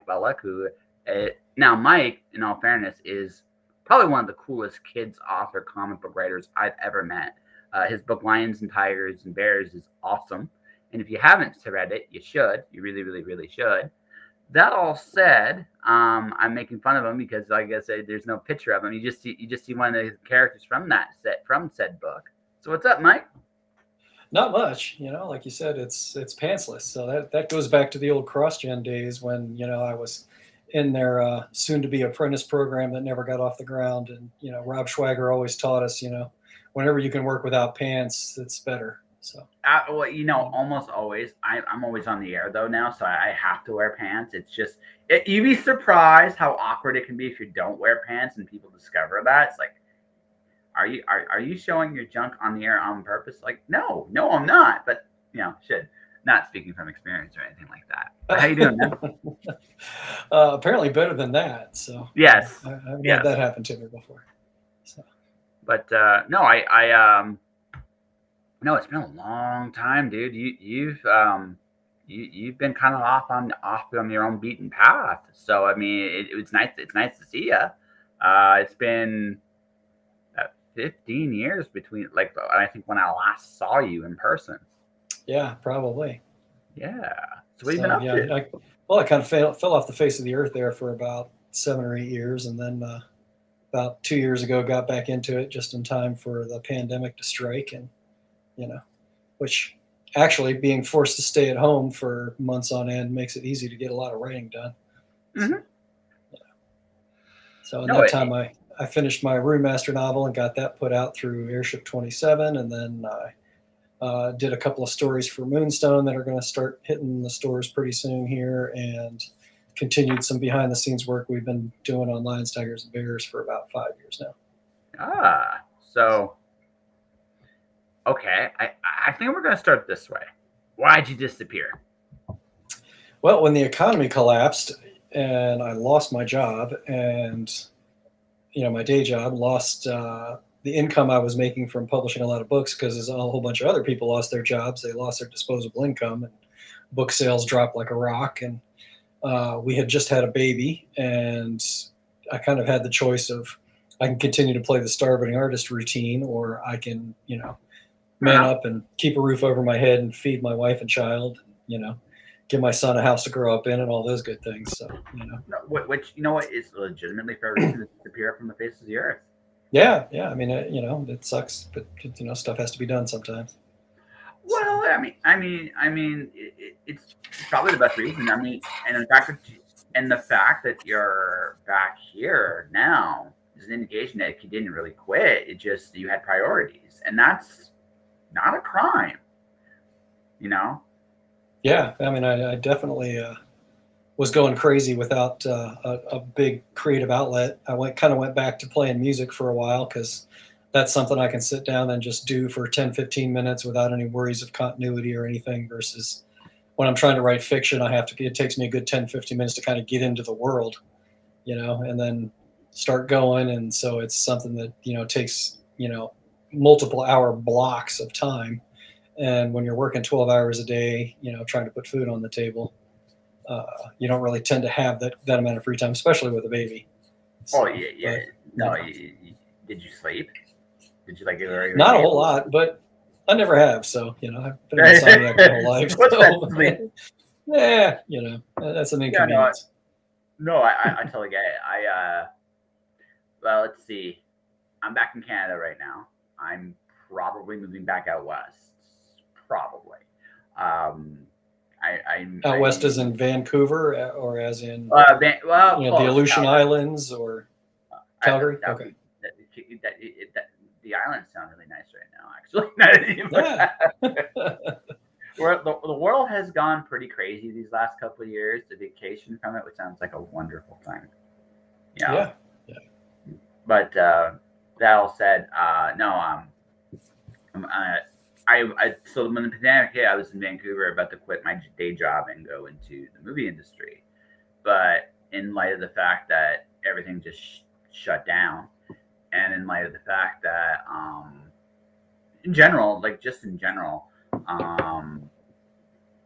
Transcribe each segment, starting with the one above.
Bullock, who now Mike, in all fairness, is probably one of the coolest kids author comic book writers I've ever met. His book Lions and Tigers and Bears is awesome, and if you haven't read it, you should. You really, really, really should. That all said, I'm making fun of him because, like I said, there's no picture of him. You just see one of the characters from said book. So what's up, Mike? Not much, like you said, it's pantsless. So that goes back to the old CrossGen days when, I was in their soon to be apprentice program that never got off the ground. And, Rob Schwager always taught us, whenever you can work without pants, it's better. So, well, almost always. I'm always on the air though now, so I have to wear pants. It's just you'd be surprised how awkward it can be if you don't wear pants and people discover that. It's like, are you showing your junk on the air on purpose? Like, no, I'm not. But should not speaking from experience or anything like that. But how you doing, man? Apparently better than that. So yes, I've had that happen to me before. So. But no, no, it's been a long time, dude. You've been kind of off on your own beaten path. So I mean, it's nice. It's nice to see you. It's been 15 years between, like, I think when I last saw you in person. Yeah, probably. Yeah. So what have you been up to? I kind of fell off the face of the earth there for about 7 or 8 years, and then about 2 years ago got back into it just in time for the pandemic to strike, and which actually being forced to stay at home for months on end makes it easy to get a lot of writing done. Mm-hmm. So in that time, I finished my Rune Master novel and got that put out through Airship 27. And then I did a couple of stories for Moonstone that are going to start hitting the stores pretty soon here, and continued some behind the scenes work we've been doing on Lions, Tigers, and Bears for about 5 years now. So, okay. I think we're going to start this way. Why'd you disappear? Well, when the economy collapsed and I lost my job and my day job, lost the income I was making from publishing a lot of books, because a whole bunch of other people lost their jobs. They lost their disposable income, and book sales dropped like a rock. And we had just had a baby, and I kind of had the choice of, I can continue to play the starving artist routine, or I can, man up and keep a roof over my head and feed my wife and child, give my son a house to grow up in and all those good things. So, Which, what is legitimately fair reason to disappear from the face of the earth. Yeah. I mean, it sucks, but stuff has to be done sometimes. Well, it's probably the best reason. I mean, and the fact that you're back here now is an indication that you didn't really quit. It just, you had priorities, and that's not a crime. Yeah, I mean, I definitely was going crazy without a big creative outlet. I went back to playing music for a while, because that's something I can sit down and just do for 10, 15 minutes without any worries of continuity or anything, versus when I'm trying to write fiction, it takes me a good 10, 15 minutes to kind of get into the world, and then start going. And so it's something that, takes, multiple hour blocks of time. And when you're working 12 hours a day, trying to put food on the table, you don't really tend to have that amount of free time, especially with a baby. So, yeah. Did you sleep? Did you not a whole lot, but I never have. So, I've been an insomniac my whole life. So, yeah, that's an inconvenience. I totally get it. Well, let's see. I'm back in Canada right now. I'm probably moving back out west. Probably. I'm out west as in Vancouver, or as in the Aleutian Islands, or Calgary? Okay. The islands sound really nice right now, actually. The world has gone pretty crazy these last couple of years. The vacation from it, which sounds like a wonderful time. Yeah. But that all said, so when the pandemic hit, I was in Vancouver, about to quit my day job and go into the movie industry. But in light of the fact that everything just shut down, and in light of the fact that, in general,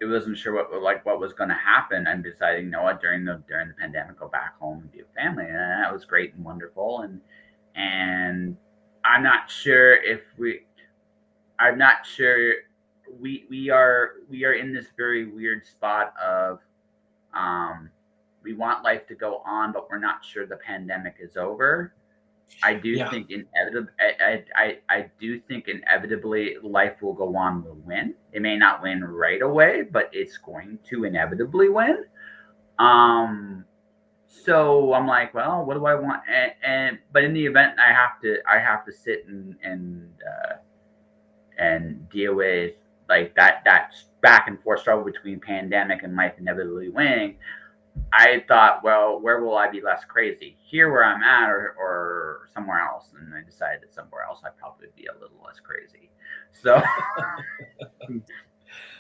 it wasn't sure what was going to happen. I'm deciding, you know what, during the pandemic, go back home and be with family, and that was great and wonderful. And I'm not sure if I'm not sure we are in this very weird spot of we want life to go on, but we're not sure the pandemic is over. I do Yeah. think I do think inevitably life will go on, will win. It may not win right away, but it's going to inevitably win. So I'm like, well, what do I want? But in the event I have to sit and deal with like that back and forth struggle between pandemic and life inevitably winning. I thought, well, where will I be less crazy? Here where I'm at or somewhere else? And I decided that somewhere else I'd probably be a little less crazy. So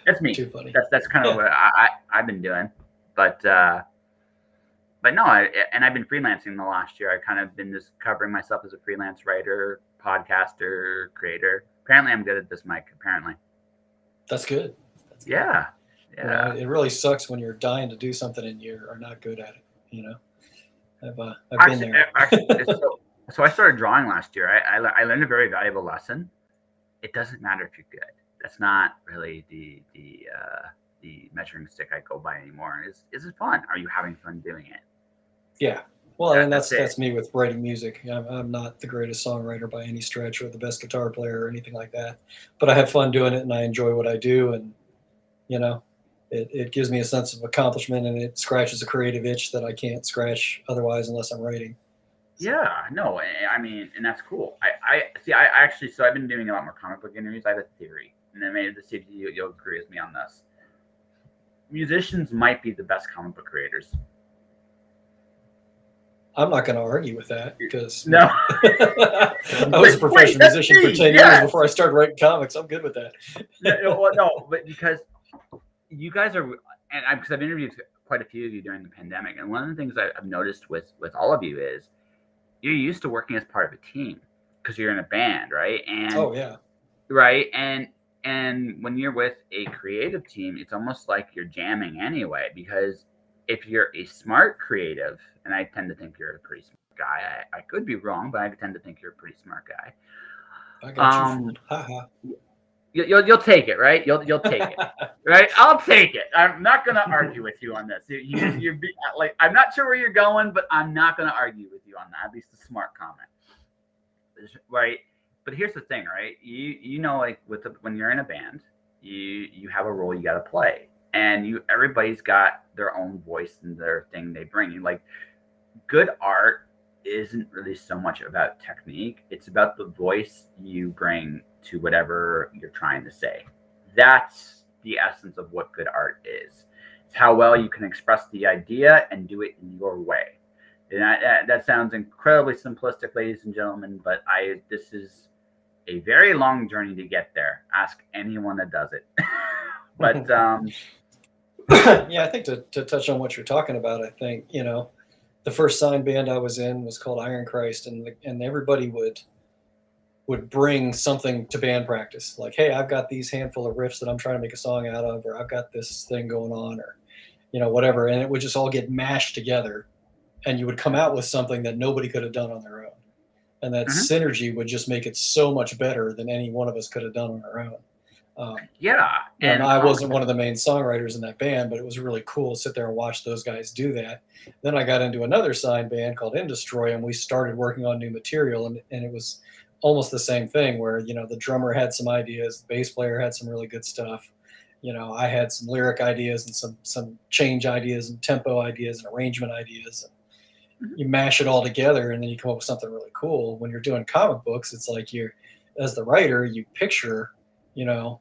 that's me. Too funny. That's kind of what I've been doing. But no, I've been freelancing the last year. I've kind of been just covering myself as a freelance writer, podcaster, creator. Apparently I'm good at this, Mike. Apparently. That's good. Yeah. Yeah. You know, it really sucks when you're dying to do something and you are not good at it. You know, I've been there. So I started drawing last year. I learned a very valuable lesson. It doesn't matter if you're good. That's not really the measuring stick I go by anymore. Is it fun? Are you having fun doing it? Yeah. Well, and that's me with writing music. I'm not the greatest songwriter by any stretch or the best guitar player or anything like that, but I have fun doing it and I enjoy what I do. And, you know, it gives me a sense of accomplishment and it scratches a creative itch that I can't scratch otherwise unless I'm writing. Yeah, no, I mean, and that's cool. I see. I actually, so I've been doing a lot more comic book interviews. I have a theory, and then maybe see if you'll agree with me on this. Musicians might be the best comic book creators. I'm not going to argue with that because no, I was a professional musician for 10 years before I started writing comics. I'm good with that. no, but because you guys are, and because I've interviewed quite a few of you during the pandemic, and one of the things I've noticed with all of you is you're used to working as part of a team because you're in a band, right? And oh yeah, right, and when you're with a creative team, it's almost like you're jamming anyway because if you're a smart creative, and I tend to think you're a pretty smart guy. I could be wrong, but I tend to think you're a pretty smart guy. I got you. Haha. You'll take it, right? You'll take it, right? I'll take it. I'm not gonna argue with you on this. You're like, I'm not sure where you're going, but I'm not gonna argue with you on that. At least a smart comment, right? But here's the thing, right? You know, like when you're in a band, you have a role you got to play. And everybody's got their own voice and their thing they bring. Like good art isn't really so much about technique. It's about the voice you bring to whatever you're trying to say. That's the essence of what good art is. It's how well you can express the idea and do it in your way. And that sounds incredibly simplistic, ladies and gentlemen, but this is a very long journey to get there. Ask anyone that does it. But yeah, I think to touch on what you're talking about, I think, you know, the first signed band I was in was called Iron Christ, and everybody would bring something to band practice. Like, hey, I've got these handful of riffs that I'm trying to make a song out of, or I've got this thing going on, or, you know, whatever. And it would just all get mashed together and you would come out with something that nobody could have done on their own. And that synergy would just make it so much better than any one of us could have done on our own. Yeah. And I wasn't one of the main songwriters in that band, but it was really cool to sit there and watch those guys do that. Then I got into another signed band called Indestroy, and we started working on new material, and it was almost the same thing where, you know, the drummer had some ideas, the bass player had some really good stuff. You know, I had some lyric ideas and some change ideas and tempo ideas and arrangement ideas. And you mash it all together and then you come up with something really cool. When you're doing comic books, it's like as the writer, you picture, you know,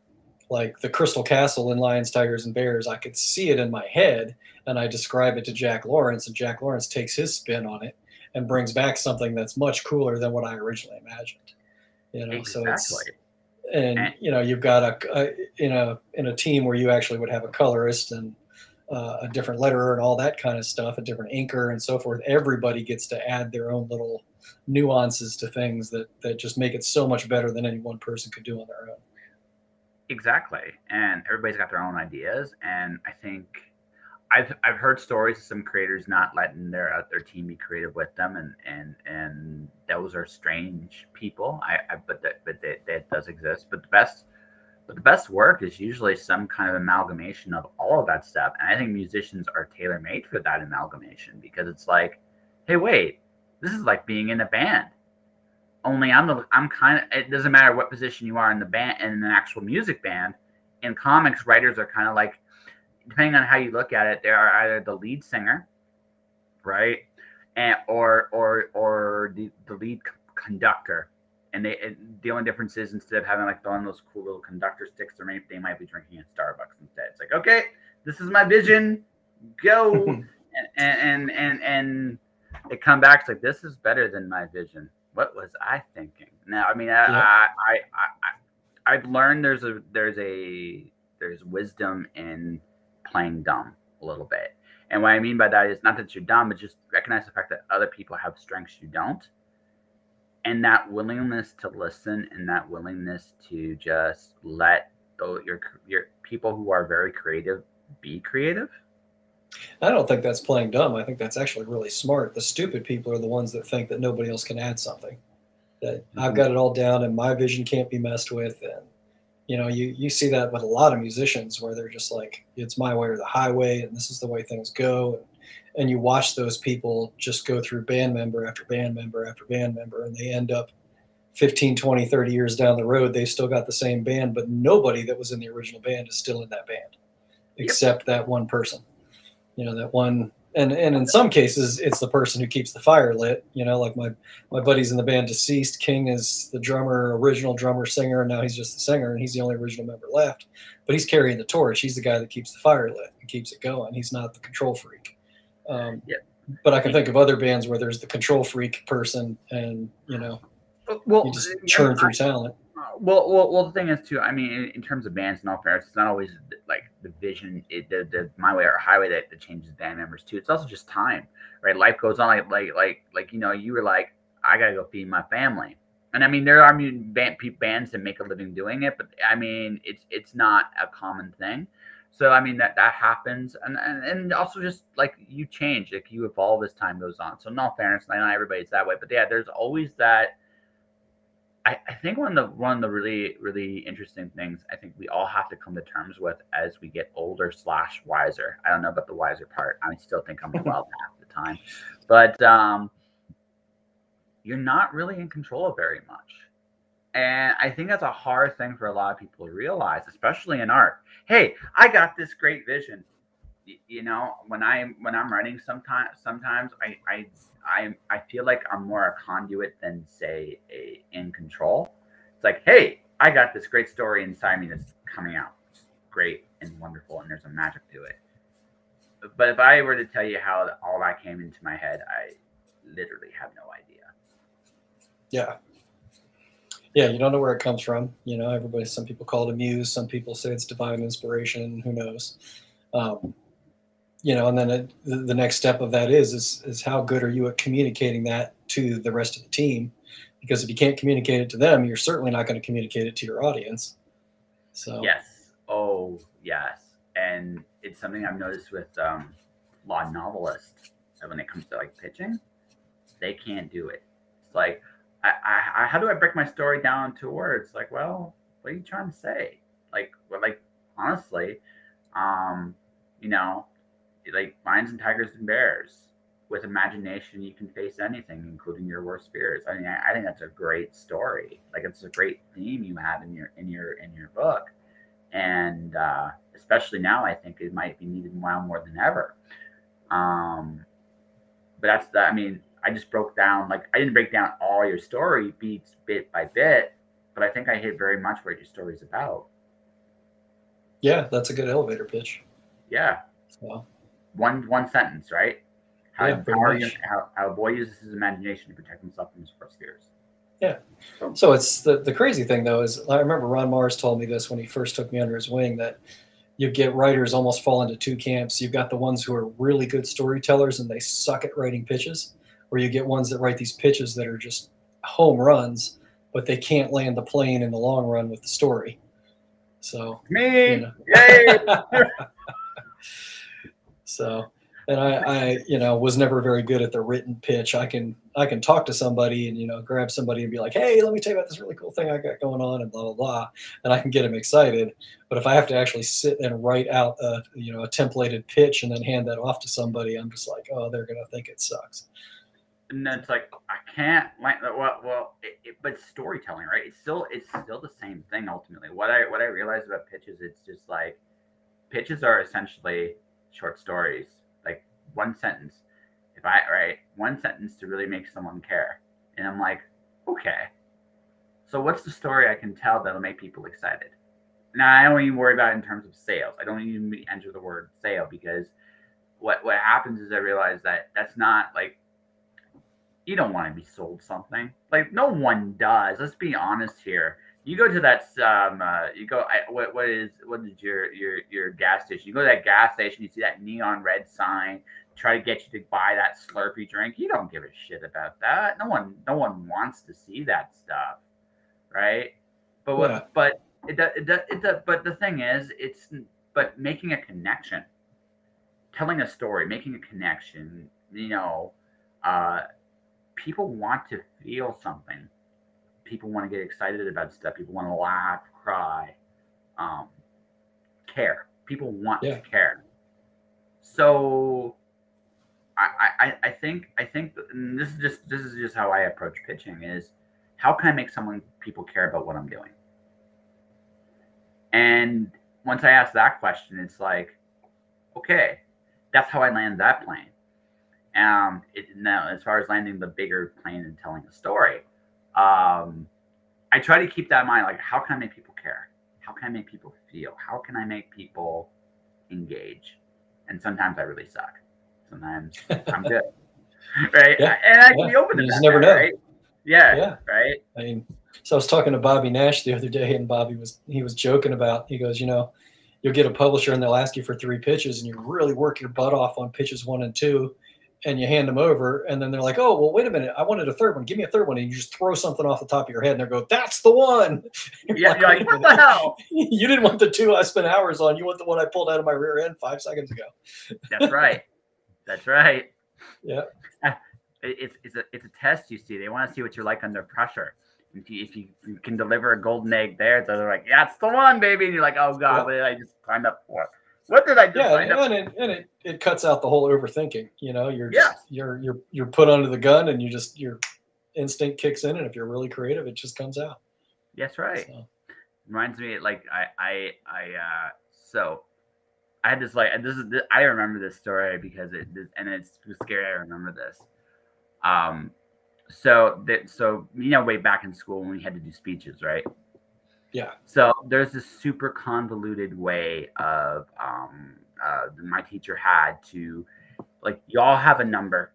like the Crystal Castle in Lions, Tigers, and Bears. I could see it in my head, and I describe it to Jack Lawrence, and Jack Lawrence takes his spin on it and brings back something that's much cooler than what I originally imagined. You know, exactly. So it's, and you know, you've got in a team where you actually would have a colorist and a different letterer and all that kind of stuff, a different inker and so forth. Everybody gets to add their own little nuances to things that just make it so much better than any one person could do on their own. Exactly. And everybody's got their own ideas. And I think I've heard stories of some creators not letting their team be creative with them, and those are strange people. That does exist. But the best work is usually some kind of amalgamation of all of that stuff. And I think musicians are tailor made for that amalgamation, because it's like, hey, wait, this is like being in a band. Only I'm kind of, it doesn't matter what position you are in the band, in an actual music band. In comics, writers are kind of like, depending on how you look at it, they are either the lead singer, right, and or the lead conductor. And the only difference is, instead of having like throwing those cool little conductor sticks, they might be drinking at Starbucks instead. It's like, okay, this is my vision, go, and they come back. It's like, this is better than my vision. What was I thinking? Now, I mean, I've learned there's wisdom in playing dumb a little bit. And what I mean by that is not that you're dumb, but just recognize the fact that other people have strengths you don't. And that willingness to listen, and that willingness to just let your people who are very creative be creative. I don't think that's playing dumb. I think that's actually really smart. The stupid people are the ones that think that nobody else can add something. That I've got it all down and my vision can't be messed with. And you see that with a lot of musicians, where they're just like, it's my way or the highway, and this is the way things go. And you watch those people just go through band member after band member after band member, and they end up 15, 20, 30 years down the road, they've still got the same band, but nobody that was in the original band is still in that band, except that one person. That one, and in some cases, it's the person who keeps the fire lit. Like my buddies in the band Deceased. King is the drummer, original drummer, singer, and now he's just the singer, and he's the only original member left. But he's carrying the torch. He's the guy that keeps the fire lit and keeps it going. He's not the control freak. But I can think of other bands where there's the control freak person, and you just churn through talent. Well, the thing is too. I mean, in terms of bands, in all fairness, it's not always like the vision, the my way or highway that changes band members too. It's also just time, right? Life goes on. You were like, I gotta go feed my family, and I mean, there are bands that make a living doing it, but I mean, it's not a common thing. So I mean, that happens, and also just like you change, like you evolve as time goes on. So in all fairness, not everybody's that way, but yeah, there's always that. I think one of the really, really interesting things I think we all have to come to terms with as we get older / wiser. I don't know about the wiser part. I still think I'm 12 half the time, but you're not really in control of very much. And I think that's a hard thing for a lot of people to realize, especially in art. Hey, I got this great vision. When I'm writing, sometimes I feel like I'm more a conduit than, say, in control. It's like, hey, I got this great story inside me that's coming out great and wonderful, and there's a magic to it. But if I were to tell you how all that came into my head, I literally have no idea. Yeah, you don't know where it comes from. Some people call it a muse, some people say it's divine inspiration. Who knows? And then the next step of that is how good are you at communicating that to the rest of the team? Because if you can't communicate it to them, you're certainly not going to communicate it to your audience. So yes, yes, and it's something I've noticed with a lot of novelists, that when it comes to like pitching, they can't do it. It's like, how do I break my story down to words? Like, well, what are you trying to say? Like honestly, like lions and tigers and bears. With imagination, you can face anything, including your worst fears. I mean, I think that's a great story. Like, it's a great theme you have in your book, and especially now, I think it might be needed now more than ever. But that's the. I mean, I just broke down. Like, I didn't break down all your story beats bit by bit, but I think I hit very much what your story's about. Yeah, that's a good elevator pitch. Yeah. So one sentence, right? How a boy uses his imagination to protect himself from his worst fears. Yeah. So it's the crazy thing, though, is I remember Ron Mars told me this when he first took me under his wing, that you get writers almost fall into two camps. You've got the ones who are really good storytellers and they suck at writing pitches, or you get ones that write these pitches that are just home runs, but they can't land the plane in the long run with the story. So, Me, yay! So, and I was never very good at the written pitch. I can talk to somebody and grab somebody and be like, hey, let me tell you about this really cool thing I got going on and blah blah blah, and I can get them excited. But if I have to actually sit and write out a templated pitch and then hand that off to somebody, I'm just like, oh, they're gonna think it sucks. And then it's like I can't like but storytelling, right? It's still the same thing ultimately. What I realized about pitches, it's just like pitches are essentially short stories, like one sentence. If I write one sentence to really make someone care, and I'm like, okay, so what's the story I can tell that'll make people excited? Now I don't even worry about it in terms of sales. I don't even enter the word sale because what happens is I realize that that's not like you don't want to be sold something. Like no one does. Let's be honest here. You go to that what is your gas station? You go to that gas station, you see that neon red sign, try to get you to buy that Slurpee drink. You don't give a shit about that. No one wants to see that stuff, right? But but the thing is, but making a connection, telling a story, making a connection, people want to feel something. People want to get excited about stuff. People want to laugh, cry, care. People want to care. So I think and this is just how I approach pitching is how can I make people care about what I'm doing? And once I ask that question, it's like, okay, that's how I land that plane. Now, as far as landing the bigger plane and telling a story, I try to keep that in mind. Like, how can I make people care? How can I make people feel? How can I make people engage? And sometimes I really suck. Sometimes I'm good, right? Yeah. And I can be open to that. You just never know, right? Yeah, right. I mean, so I was talking to Bobby Nash the other day, and Bobby was joking about. He goes, you'll get a publisher and they'll ask you for 3 pitches, and you really work your butt off on pitches 1 and 2. And you hand them over, and then they're like, oh, well, wait a minute. I wanted a 3rd one. Give me a 3rd one. And you just throw something off the top of your head, and they go, that's the one. You're like, what the hell? You didn't want the 2 I spent hours on. You want the one I pulled out of my rear end 5 seconds ago. That's right. That's right. Yeah. It's a test, you see. They want to see what you're like under pressure. If you can deliver a golden egg there, so they're like, yeah, that's the one, baby. And you're like, oh, God, what did I just signed up for? What did I just sign up for? And it cuts out the whole overthinking. You're put under the gun, and your instinct kicks in, and if you're really creative, it just comes out. That's right. So. Reminds me, like so I had this I remember this story because it's scary. I remember this. So way back in school when we had to do speeches, right? Yeah. So there's this super convoluted way of my teacher had to, like, y'all have a number,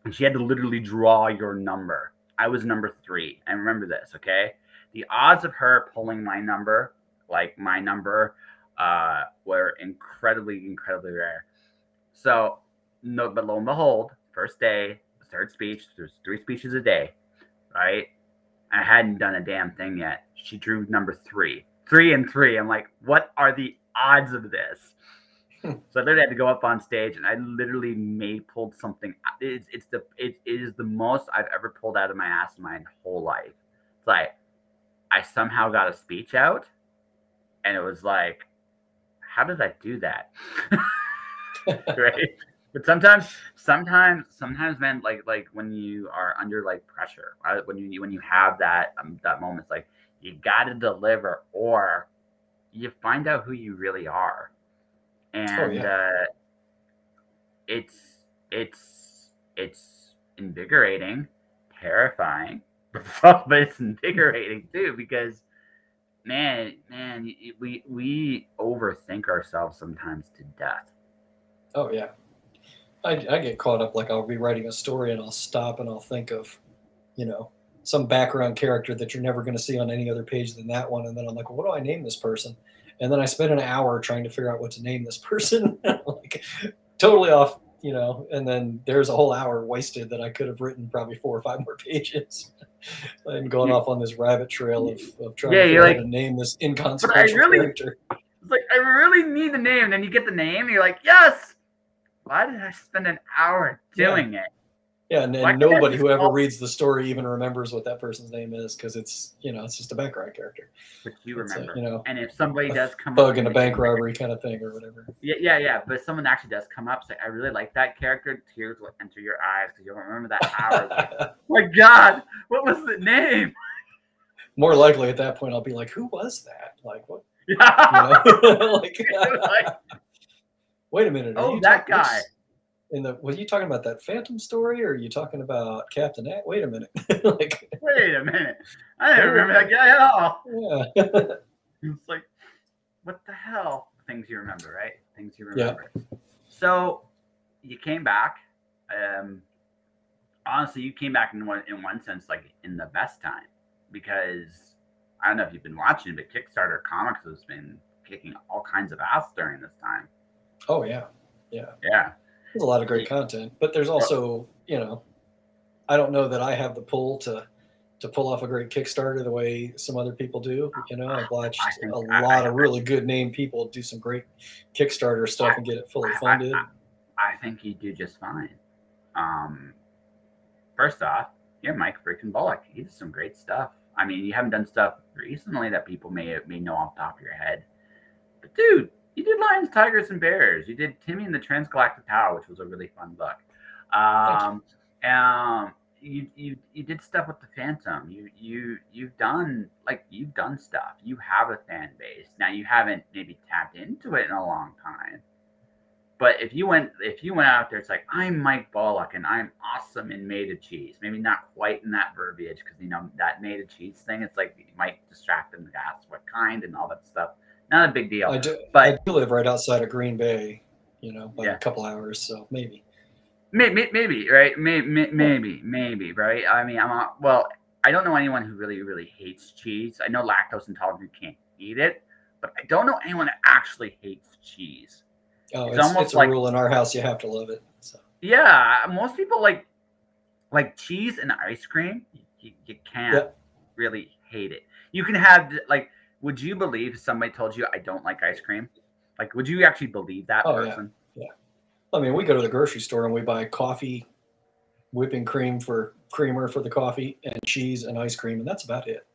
and she had to literally draw your number. I was number 3. I remember this. Okay, the odds of her pulling my number, were incredibly rare. So but lo and behold, first day, 3rd speech. There's 3 speeches a day, right? I hadn't done a damn thing yet. She drew number 3. 3 and 3. I'm like, what are the odds of this? So I literally had to go up on stage, and I literally pulled something. It is the most I've ever pulled out of my ass in my whole life. It's like I somehow got a speech out, and it was like, how did I do that? Right? But sometimes, man, like when you are under like pressure, right? When you have that moment, it's like you got to deliver, or you find out who you really are, and it's invigorating, terrifying, but it's invigorating too because man, we overthink ourselves sometimes to death. Oh yeah. I get caught up, like I'll be writing a story and I'll stop and I'll think of, some background character that you're never going to see on any other page than that one. And then I'm like, well, what do I name this person? And then I spend an hour trying to figure out what to name this person. Like totally off you know, and then there's a whole hour wasted that I could have written probably 4 or 5 more pages and gone off on this rabbit trail of trying to figure out how to name this inconsequential character. It's like, I really need the name. And then you get the name, and you're like, yes. Why did I spend an hour doing it? Yeah, and nobody who ever reads the story even remembers what that person's name is, because it's, you know, it's just a background character. But you remember, you know, and if somebody does come up in a bank robbery kind of thing or whatever. Yeah. But if someone actually does come up, say, I really like that character. Tears will enter your eyes because you'll remember that hour. Like, my God, what was the name? More likely at that point, I'll be like, who was that? Like, what? Yeah. You know? like, wait a minute. Oh, that guy. Were you talking about that Phantom story, or are you talking about Captain A? Wait a minute. Like, wait a minute. I didn't remember that guy at all. Yeah. It's like, what the hell? Things you remember, right? Things you remember. Yeah. So you came back. Honestly, you came back in one sense, like in the best time, because I don't know if you've been watching, but Kickstarter Comics has been kicking all kinds of ass during this time. Oh yeah. Yeah. There's a lot of great content, but there's also, you know, I don't know that I have the pull to pull off a great Kickstarter the way some other people do. You know, I've watched a lot of really good named people do some great Kickstarter stuff and get it fully funded. I think you do just fine. First off, you're Mike freaking Bullock. He does some great stuff. I mean, you haven't done stuff recently that people may know off the top of your head, but dude, you did Lions, Tigers, and Bears. You did Timmy and the Transgalactic Tower, which was a really fun book. You did stuff with the Phantom. You've done stuff. You have a fan base. Now you haven't maybe tapped into it in a long time. But if you went out there, it's like, I'm Mike Bullock and I'm awesome in made of cheese. Maybe not quite in that verbiage, because you know that made of cheese thing. It's like you might distract them to ask what kind and all that stuff. Not a big deal. I do live right outside of Green Bay, you know, by a couple hours, so maybe, right? Maybe, right? I mean, I don't know anyone who really hates cheese. I know lactose intolerant can't eat it, but I don't know anyone that actually hates cheese. Oh, it's a rule in our house. You have to love it. So. Yeah, most people like cheese and ice cream. You can't really hate it. You can have like. Would you believe if somebody told you I don't like ice cream? Like, would you actually believe that person? Yeah. I mean, we go to the grocery store and we buy coffee, whipping cream for creamer for the coffee, and cheese and ice cream, and that's about it.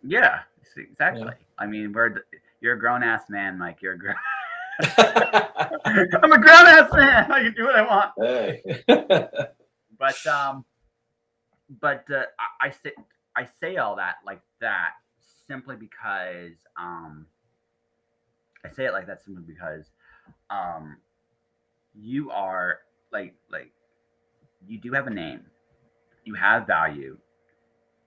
Yeah, exactly. Yeah. I mean, you're a grown ass man, Mike. You're a grown. I'm a grown ass man. I can do what I want. Hey. I say all that like that. Simply because I say it like that simply because you are like you do have a name, you have value,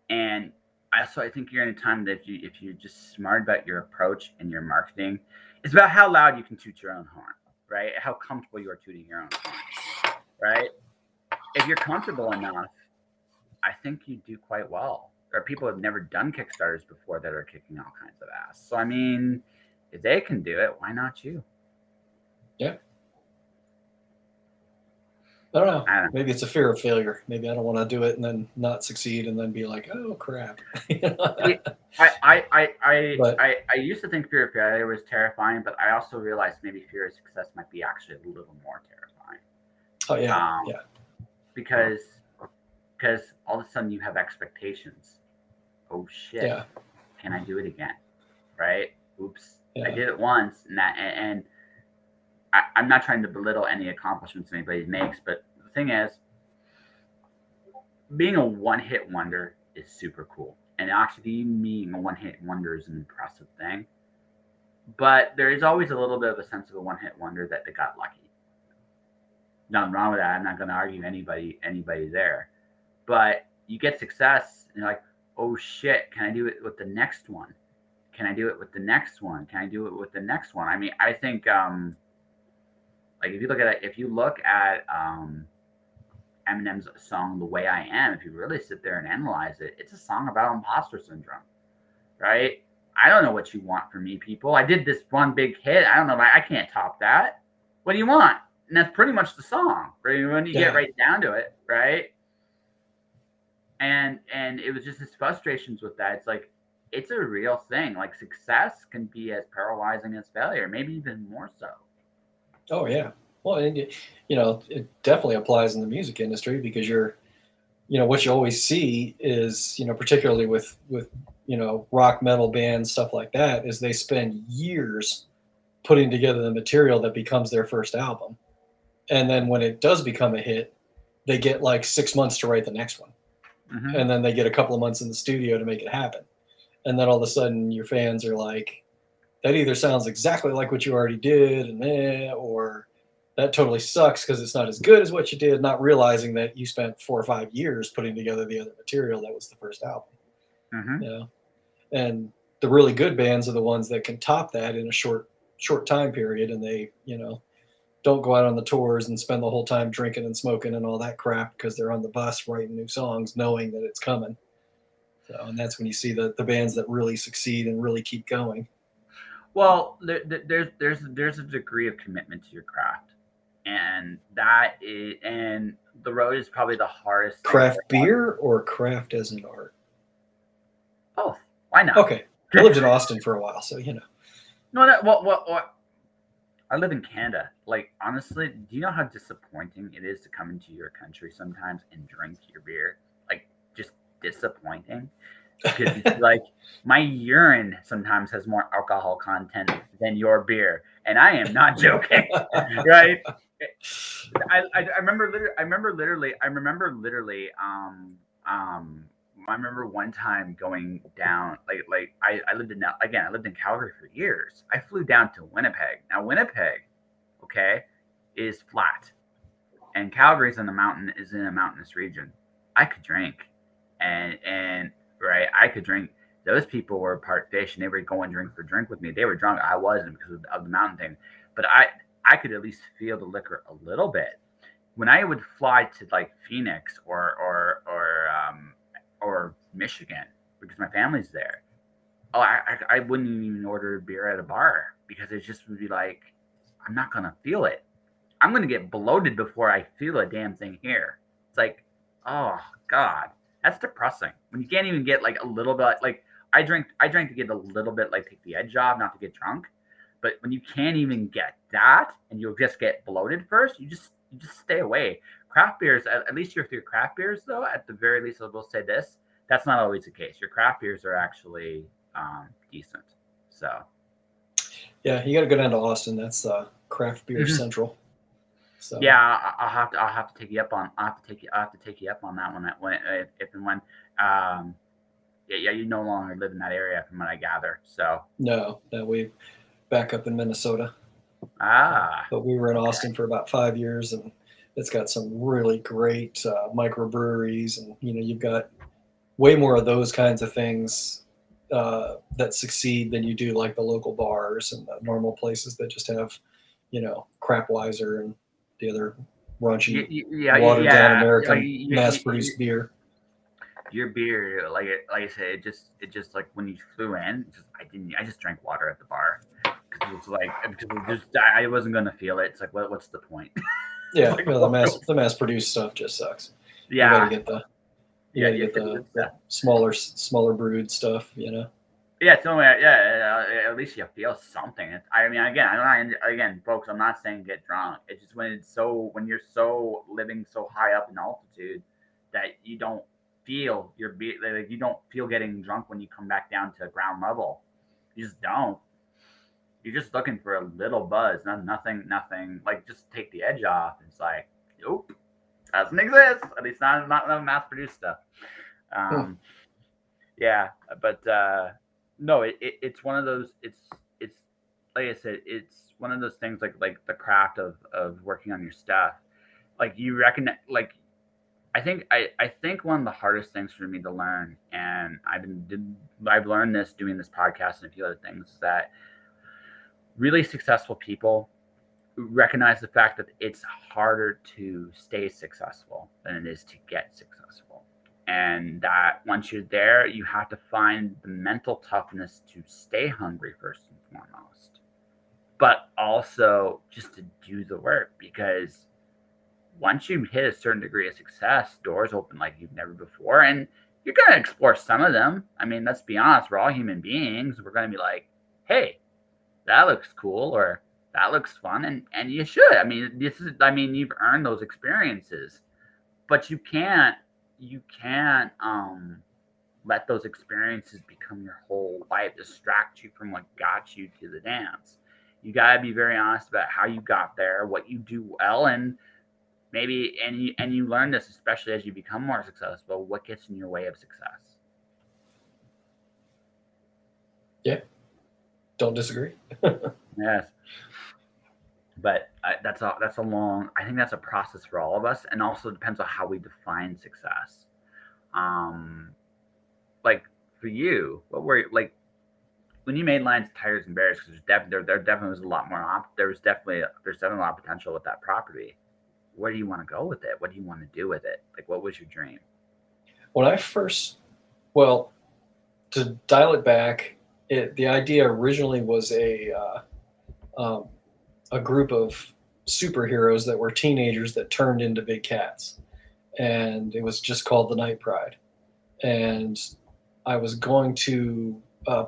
and I think you're in a time that if you're just smart about your approach and your marketing, it's about how loud you can toot your own horn, right? How comfortable you are tooting your own horn, right? If you're comfortable enough, I think you do quite well. There are people who have never done Kickstarters before that are kicking all kinds of ass. So, I mean, if they can do it, why not you? Yeah. I don't know. Maybe it's a fear of failure. Maybe I don't want to do it and then not succeed and then be like, oh, crap. I used to think fear of failure was terrifying, but I also realized maybe fear of success might be actually a little more terrifying. Oh, yeah. Because all of a sudden you have expectations. Oh shit! Yeah. Can I do it again? Right? Oops! Yeah. I did it once, and I'm not trying to belittle any accomplishments anybody makes, but the thing is, being a one-hit wonder is super cool, and actually being a one-hit wonder is an impressive thing. But there is always a little bit of a sense of a one-hit wonder that they got lucky. Nothing wrong with that. I'm not going to argue anybody there. But you get success, and you're like, oh shit, can I do it with the next one? Can I do it with the next one? Can I do it with the next one? I mean, I think, like if you look at Eminem's song "The Way I Am," if you really sit there and analyze it, it's a song about imposter syndrome, right? I don't know what you want from me, people. I did this one big hit. I don't know. I can't top that. What do you want? And that's pretty much the song, right? When you get right down to it, right? And it was just his frustrations with that. It's like, it's a real thing. Like, success can be as paralyzing as failure, maybe even more so. Oh yeah. Well, and it definitely applies in the music industry because what you always see is, particularly with rock, metal bands, stuff like that, is they spend years putting together the material that becomes their first album. And then when it does become a hit, they get like 6 months to write the next one. Mm-hmm. And then they get a couple of months in the studio to make it happen. And then all of a sudden your fans are like, that either sounds exactly like what you already did, or that totally sucks because it's not as good as what you did, not realizing that you spent 4 or 5 years putting together the other material that was the first album. Mm-hmm. And the really good bands are the ones that can top that in a short time period, and they don't go out on the tours and spend the whole time drinking and smoking and all that crap because they're on the bus writing new songs knowing that it's coming. And that's when you see the bands that really succeed and really keep going. Well, there's a degree of commitment to your craft, and the road is probably the hardest. Craft beer or craft as an art? Both. Why not? Okay, I lived in Austin for a while, so No, well, I live in Canada. Like, honestly, do you know how disappointing it is to come into your country sometimes and drink your beer? Like, just disappointing. Because like, my urine sometimes has more alcohol content than your beer, and I am not joking, right? I remember literally. I remember one time going down. I lived in Calgary for years. I flew down to Winnipeg. Now Winnipeg, okay, is flat, and Calgary's in a mountainous region. I could drink, and right, I could drink. Those people were part fish, and they were going drink for drink with me. They were drunk. I wasn't because of the mountain thing, but I could at least feel the liquor a little bit. When I would fly to like Phoenix or Michigan because my family's there, I wouldn't even order a beer at a bar because it just would be like, I'm not gonna feel it. I'm gonna get bloated before I feel a damn thing here. It's like, oh God, that's depressing. When you can't even get like a little bit, like I drank to get a little bit, like take the edge off, not to get drunk. But when you can't even get that, and you'll just get bloated first, you just stay away. Craft beers, at least your craft beers, though, at the very least, I will say this: that's not always the case. Your craft beers are actually decent. So, yeah, you got to go down to Austin. That's craft beer central. So yeah, I'll have to take you up on. I'll have to take you up on that one. If and when. Yeah, you no longer live in that area, from what I gather. So no, we back up in Minnesota. But we were in Austin for about 5 years, and it's got some really great microbreweries, and you've got way more of those kinds of things that succeed than you do like the local bars and the normal places that just have Crapweiser and the other raunchy watered down American mass-produced beer. Your beer, like I said, it just like when you flew in, I just drank water at the bar because I wasn't gonna feel it. It's like, what's the point? Yeah, like, the mass produced stuff just sucks. Yeah, you gotta get the smaller brewed stuff. Yeah, so at least you feel something. I mean, again, folks, I'm not saying get drunk. It's just when you're so living so high up in altitude that you don't feel you don't feel getting drunk when you come back down to ground level. You just don't. You're just looking for a little buzz, nothing. Like, just take the edge off. It's like, nope, doesn't exist. At least not mass produced stuff. Yeah, but no, it's one of those. It's like I said, it's one of those things like the craft of working on your stuff. Like, you recognize, like, I think one of the hardest things for me to learn, and I've learned this doing this podcast and a few other things, is that really successful people recognize the fact that it's harder to stay successful than it is to get successful. And that once you're there, you have to find the mental toughness to stay hungry first and foremost. but also just to do the work, because once you hit a certain degree of success, doors open like you've never before, and you're going to explore some of them. I mean, let's be honest, we're all human beings. We're going to be like, hey, that looks cool, or that looks fun, and you should. I mean, you've earned those experiences, but you can't let those experiences become your whole life, distract you from what got you to the dance. You got to be very honest about how you got there, what you do well, and maybe and you learn this, especially as you become more successful, what gets in your way of success. Yeah, don't disagree. Yes, but that's a long. I think that's a process for all of us, and also depends on how we define success. Um, like for you, what were like when you made Lions, Tigers, and Bears? Because there definitely was a lot more. There's definitely a lot of potential with that property. Where do you want to go with it? What do you want to do with it? Like, what was your dream? When I first, well, to dial it back, the idea originally was a group of superheroes that were teenagers that turned into big cats, and it was just called the Night Pride. And I was going to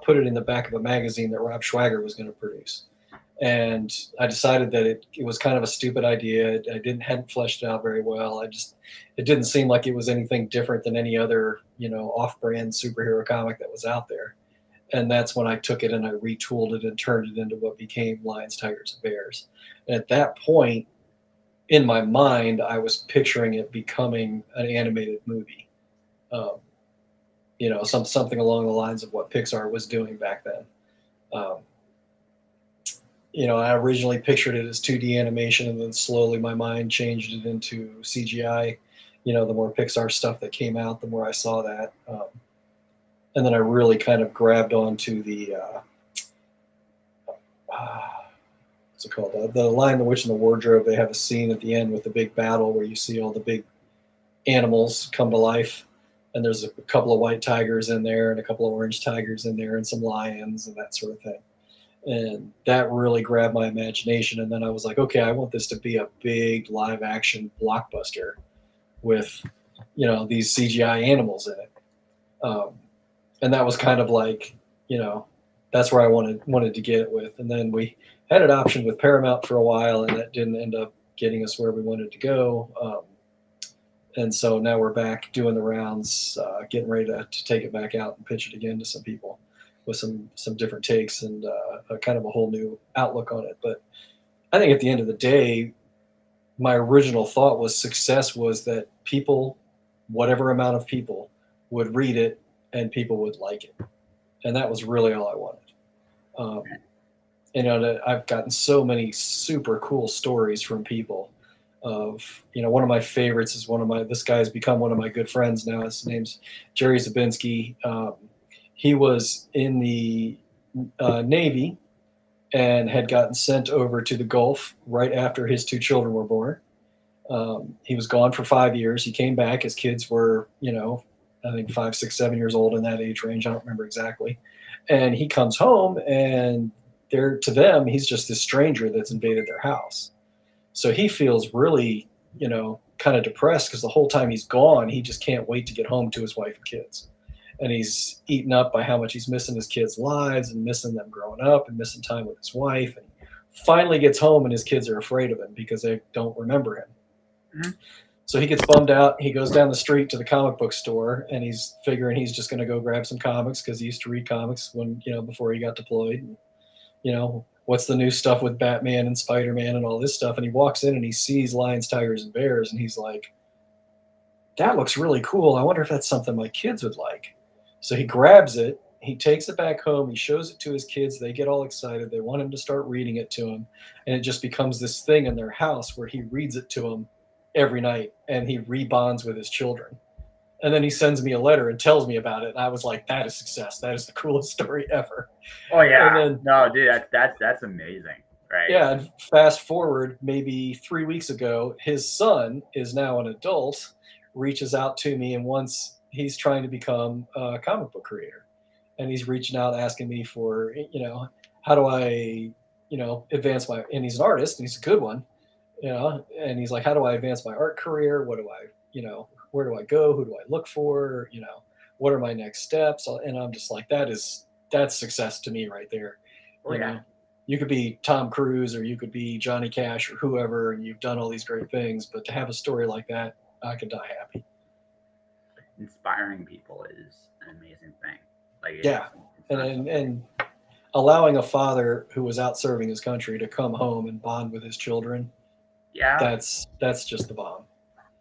put it in the back of a magazine that Rob Schwager was going to produce. And I decided that it was kind of a stupid idea. I hadn't fleshed it out very well. It didn't seem like it was anything different than any other, off-brand superhero comic that was out there. And that's when I took it and I retooled it and turned it into what became Lions, Tigers, and Bears. And at that point, in my mind, I was picturing it becoming an animated movie. Something along the lines of what Pixar was doing back then. I originally pictured it as 2D animation, and then slowly my mind changed it into CGI. The more Pixar stuff that came out, the more I saw that. And then I really kind of grabbed onto the, what's it called? The Lion, the Witch, and the Wardrobe. They have a scene at the end with the big battle where you see all the big animals come to life. And there's a couple of white tigers in there and a couple of orange tigers in there and some lions and that sort of thing. And that really grabbed my imagination. And then I was like, okay, I want this to be a big live action blockbuster with, these CGI animals in it. And that was kind of like, that's where I wanted to get it with. And then we had it optioned with Paramount for a while, and that didn't end up getting us where we wanted to go. And so now we're back doing the rounds, getting ready to take it back out and pitch it again to some people with some different takes and a kind of a whole new outlook on it. But I think at the end of the day, my original thought was success was that people, whatever amount of people, would read it and people would like it. And that was really all I wanted. I've gotten so many super cool stories from people of, one of my favorites is this guy has become one of my good friends now. His name's Jerry Zabinski. He was in the Navy and had gotten sent over to the Gulf right after his two children were born. He was gone for 5 years. He came back. His kids were, I think 5, 6, 7 years old in that age range. I don't remember exactly. And he comes home, and to them, he's just this stranger that's invaded their house. So he feels really, kind of depressed because the whole time he's gone, he just can't wait to get home to his wife and kids. And he's eaten up by how much he's missing his kids' lives and missing them growing up and missing time with his wife. And he finally gets home, and his kids are afraid of him because they don't remember him. Mm-hmm. So he gets bummed out. He goes down the street to the comic book store, and he's figuring he's just going to go grab some comics because he used to read comics when, before he got deployed. And, what's the new stuff with Batman and Spider-Man and all this stuff? And he walks in and he sees Lions, Tigers, and Bears, and he's like, that looks really cool. I wonder if that's something my kids would like. So he grabs it. He takes it back home. He shows it to his kids. They get all excited. They want him to start reading it to them. And it just becomes this thing in their house where he reads it to them every night, and he rebonds with his children. And then he sends me a letter and tells me about it. And I was like, that is success. That is the coolest story ever. Oh yeah. Then, no, dude, that's amazing. Right. Yeah. And fast forward maybe 3 weeks ago, his son is now an adult, reaches out to me, and once he's trying to become a comic book creator. And he's reaching out asking me for, how do I advance and he's an artist and he's a good one, and he's like, how do I advance my art career? What do I, where do I go? Who do I look for? What are my next steps? And I'm just like, that's success to me right there. Oh, yeah. You could be Tom Cruise or you could be Johnny Cash or whoever, and you've done all these great things, but to have a story like that, I could die happy. Inspiring people is an amazing thing. Like, and allowing a father who was out serving his country to come home and bond with his children. Yeah. That's just the bomb.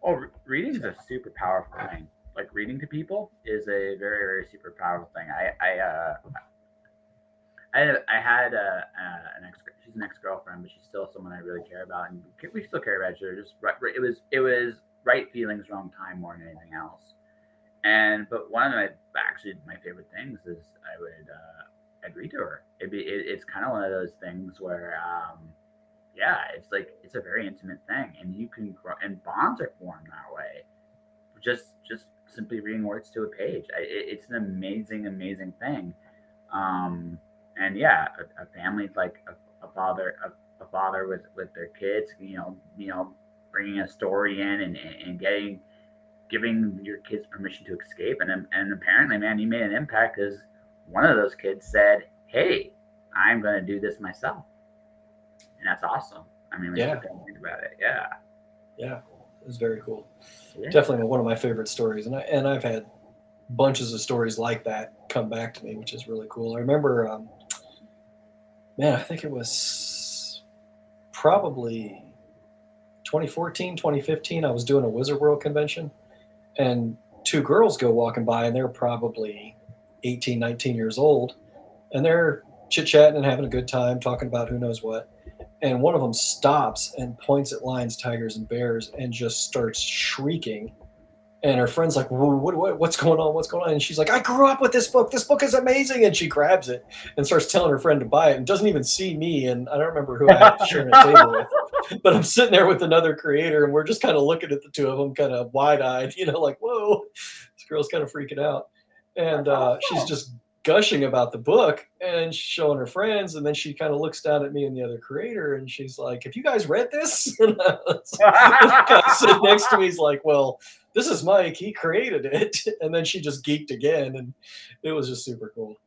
Oh, reading is a super powerful thing. Like, reading to people is a very, very super powerful thing. I had she's an ex-girlfriend, but she's still someone I really care about, and we still care about each other. Just it was right feelings, wrong time more than anything else. But one of my favorite things is I'd read to her. It's kind of one of those things where it's a very intimate thing, and you can grow, and bonds are formed that way. Just simply reading words to a page. It's an amazing thing. And yeah, a family like a father with their kids, bringing a story in and giving your kids permission to escape. And apparently, man, you made an impact because one of those kids said, "Hey, I'm going to do this myself," and that's awesome. I mean, think about it. Yeah, it was very cool. Yeah. Definitely one of my favorite stories, and I've had bunches of stories like that come back to me, which is really cool. I remember, I think it was probably 2014, 2015. I was doing a Wizard World convention, and two girls go walking by, and they're probably 18, 19 years old, and they're chit-chatting and having a good time, talking about who knows what. And one of them stops and points at lions, tigers, and bears and just starts shrieking. And her friend's like, what's going on? What's going on? And she's like, I grew up with this book. This book is amazing. And she grabs it and starts telling her friend to buy it and doesn't even see me. And I don't remember who I had sharing a table with. But I'm sitting there with another creator, and we're just kind of looking at the two of them kind of wide-eyed, like, whoa, this girl's kind of freaking out. And she's just gushing about the book and showing her friends, and then she kind of looks down at me and the other creator, and she's like, have you guys read this? And the guy sitting next to me is like, well, this is Mike, he created it. And then she just geeked again, and it was just super cool.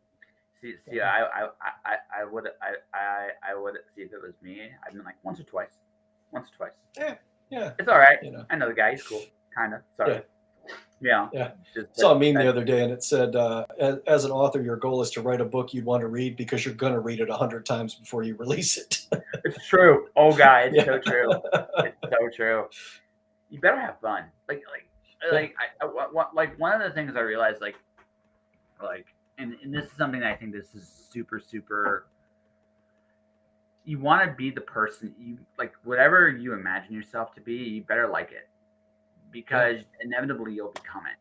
See, I would see if it was me, I'd been like once or twice. Yeah, it's all right. I know the guy, he's cool, kind of. Sorry. Yeah. Saw a meme the other day, and it said, as an author, your goal is to write a book you'd want to read because you're going to read it 100 times before you release it. It's true. Oh, God, it's so true. It's so true. You better have fun. Like one of the things I realized, and this is something that I think this is super, super. You want to be the person whatever you imagine yourself to be, you better like it. Because inevitably you'll become it.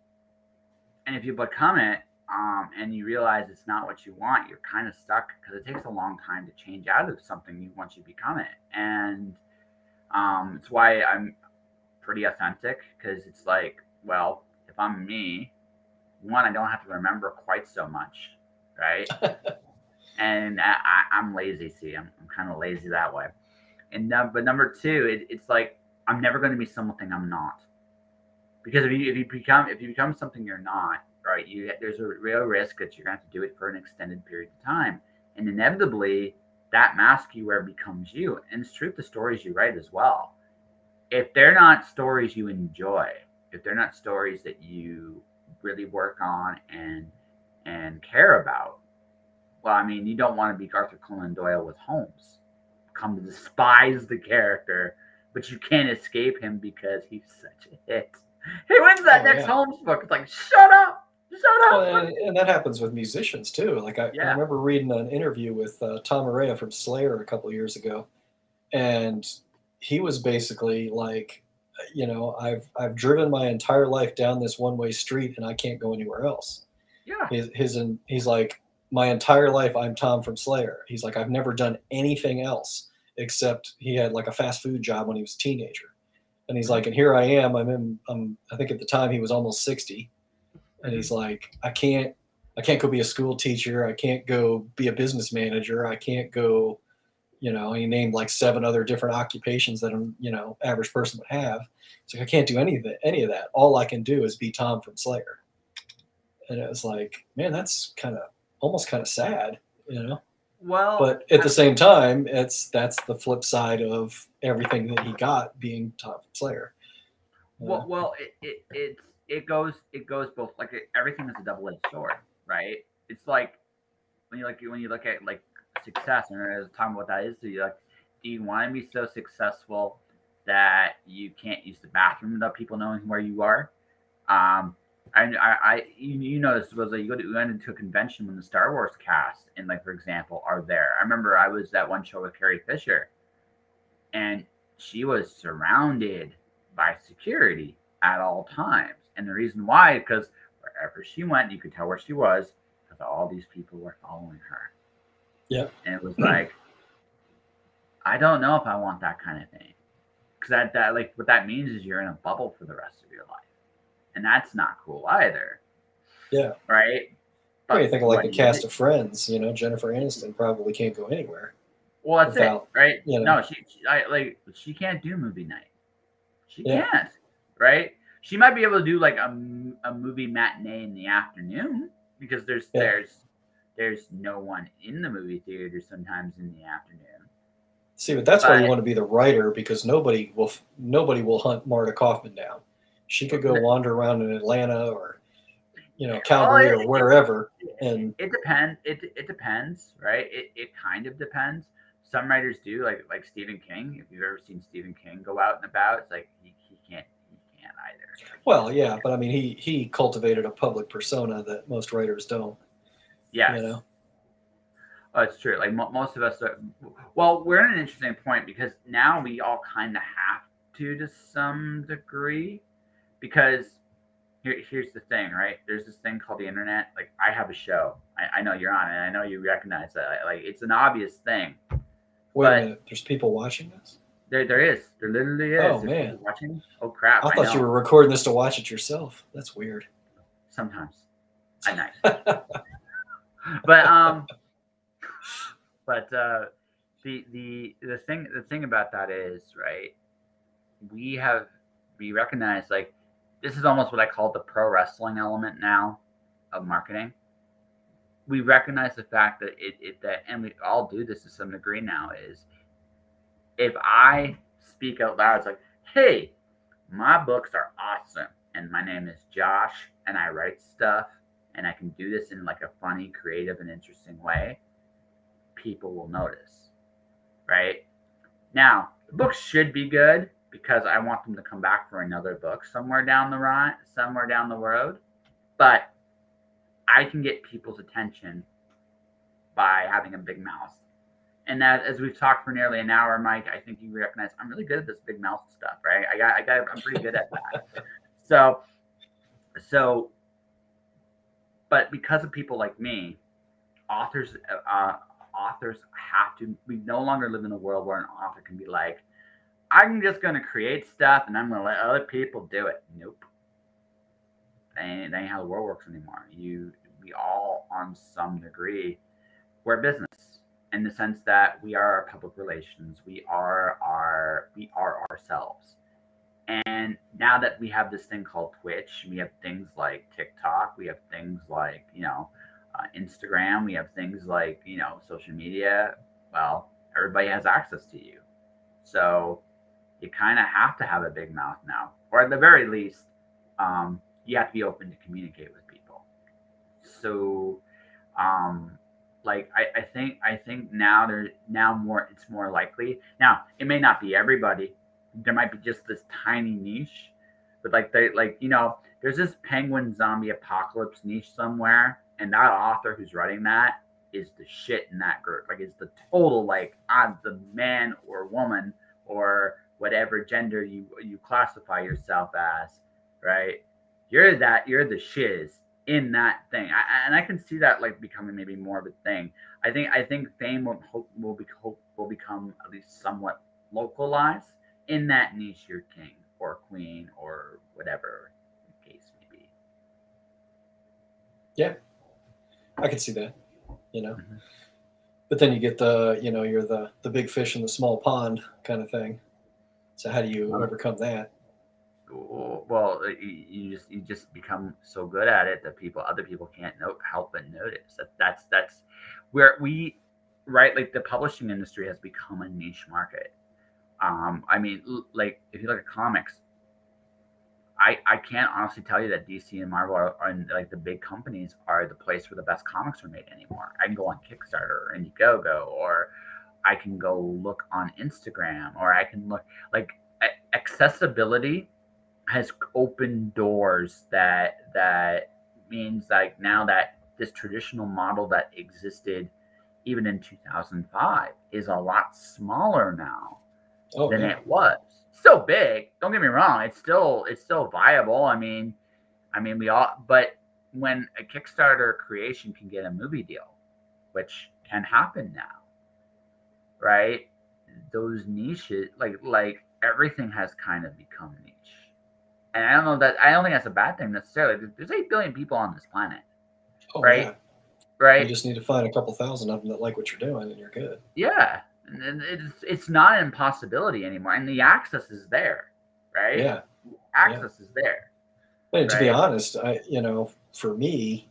And if you become it and you realize it's not what you want, you're kind of stuck because it takes a long time to change out of something once you become it. And it's why I'm pretty authentic, because it's like, well, if I'm me, one, I don't have to remember quite so much, right? And I'm lazy, see, I'm kind of lazy that way. But number two, it's like, I'm never going to be something I'm not. Because if you become something you're not, right, there's a real risk that you're going to have to do it for an extended period of time. And inevitably, that mask you wear becomes you. And it's true of the stories you write as well. If they're not stories you enjoy, if they're not stories that you really work on and care about, well, I mean, you don't want to be Arthur Conan Doyle with Holmes. Come to despise the character, but you can't escape him because he's such a hit. Hey, when's that next Holmes book? It's like, shut up. Well, and that happens with musicians too. Like I remember reading an interview with Tom Araya from Slayer a couple of years ago, and he was basically like, I've driven my entire life down this one-way street and I can't go anywhere else. Yeah. He's like, my entire life I'm Tom from Slayer. He's like, I've never done anything else except he had like a fast food job when he was a teenager. And he's like, and here I am. I think at the time he was almost 60. And he's like, I can't go be a school teacher. I can't go be a business manager. I can't go, You know, he named like 7 other different occupations that average person would have. It's like, I can't do any of that. All I can do is be Tom from Slayer. And it was like, man, that's almost kind of sad, you know. Well, but at the same time, that's the flip side of everything that he got being Tom from Slayer. Well, it goes both. Like everything is a double-edged sword, right? It's like when you look at like success, and I was talking about what that is to you. Like, do you want to be so successful that you can't use the bathroom without people knowing where you are? You noticed was like you went into a convention when the Star Wars cast and like for example are there. I remember I was at one show with Carrie Fisher, and she was surrounded by security at all times. And the reason why, because wherever she went, you could tell where she was because all these people were following her. Yeah. And it was like, I don't know if I want that kind of thing. Because that like what that means is you're in a bubble for the rest of your life. And that's not cool either. Yeah. Right? But you think of like the cast of Friends, Jennifer Aniston probably can't go anywhere. Well, that's it, right? No, she can't do movie night. She can't, right? She might be able to do like a movie matinee in the afternoon because there's no one in the movie theater sometimes in the afternoon. See, but that's why you want to be the writer because nobody will hunt Marta Kaufman down. She could go wander around in Atlanta or Calgary or wherever. And it depends. It depends, right? It kind of depends. Some writers do, like Stephen King. If you've ever seen Stephen King go out and about, it's like he can't either. Well, yeah, but I mean, he cultivated a public persona that most writers don't. Yes. Oh, it's true. Like most of us are. Well, we're in an interesting point because now we all kind of have to some degree, because here's the thing, right? There's this thing called the internet. Like I have a show. I know you're on it. And I know you recognize that. Like it's an obvious thing. Wait a minute. There's people watching this? There is. There literally is. Oh, man. Watching? Oh, crap. I thought you were recording this to watch it yourself. That's weird. Sometimes. At night. But the thing about that is, right, we recognize, like, this is almost what I call the pro wrestling element now of marketing. We recognize the fact that and we all do this to some degree now, is if I speak out loud, it's like, hey, my books are awesome, and my name is Josh, and I write stuff, and I can do this in like a funny, creative, and interesting way, people will notice, right? Now, the books should be good because I want them to come back for another book somewhere down the road, but I can get people's attention by having a big mouth. And that, as we've talked for nearly an hour, Mike, I think you recognize I'm really good at this big mouth stuff, right? I'm pretty good at that. So, but because of people like me, authors have to. We no longer live in a world where an author can be like, I'm just going to create stuff and I'm going to let other people do it. Nope. That ain't how the world works anymore. We all, on some degree, we're business in the sense that we are our public relations. We are ourselves. And now that we have this thing called Twitch, we have things like TikTok, we have things like, Instagram, we have things like, social media. Well, everybody has access to you. So you kind of have to have a big mouth now, or at the very least, you have to be open to communicate with people. So, I think now it's more likely. Now, it may not be everybody. There might be just this tiny niche, but there's this penguin zombie apocalypse niche somewhere, and that author who's writing that is the shit in that group. Like, it's the total, I'm the man or woman or whatever gender you classify yourself as, right? You're the shiz in that thing. I can see that becoming maybe more of a thing. I think fame will become at least somewhat localized in that niche. You're king or queen or whatever the case may be. Yeah, I can see that. Mm-hmm. but then you get the, you're the big fish in the small pond kind of thing. So how do you overcome that? Well, you just become so good at it that other people can't help but notice. That's where we, right? Like the publishing industry has become a niche market. I mean, like if you look at comics, I can't honestly tell you that DC and Marvel are like the big companies are the place where the best comics are made anymore. I can go on Kickstarter or Indiegogo, or I can go look on Instagram, or I can look like accessibility has opened doors that means like now that this traditional model that existed even in 2005 is a lot smaller now than it was. Still big, don't get me wrong, it's still viable. I mean we all, but when a Kickstarter creation can get a movie deal, which can happen now, right? Those niches, like everything has kind of become niche. And I don't think that's a bad thing necessarily. There's 8 billion people on this planet. Right? Yeah. Right. You just need to find a couple thousand of them that like what you're doing, and you're good. Yeah. And it's not an impossibility anymore. And the access is there. Right? Yeah. Access is there. And to be honest, for me,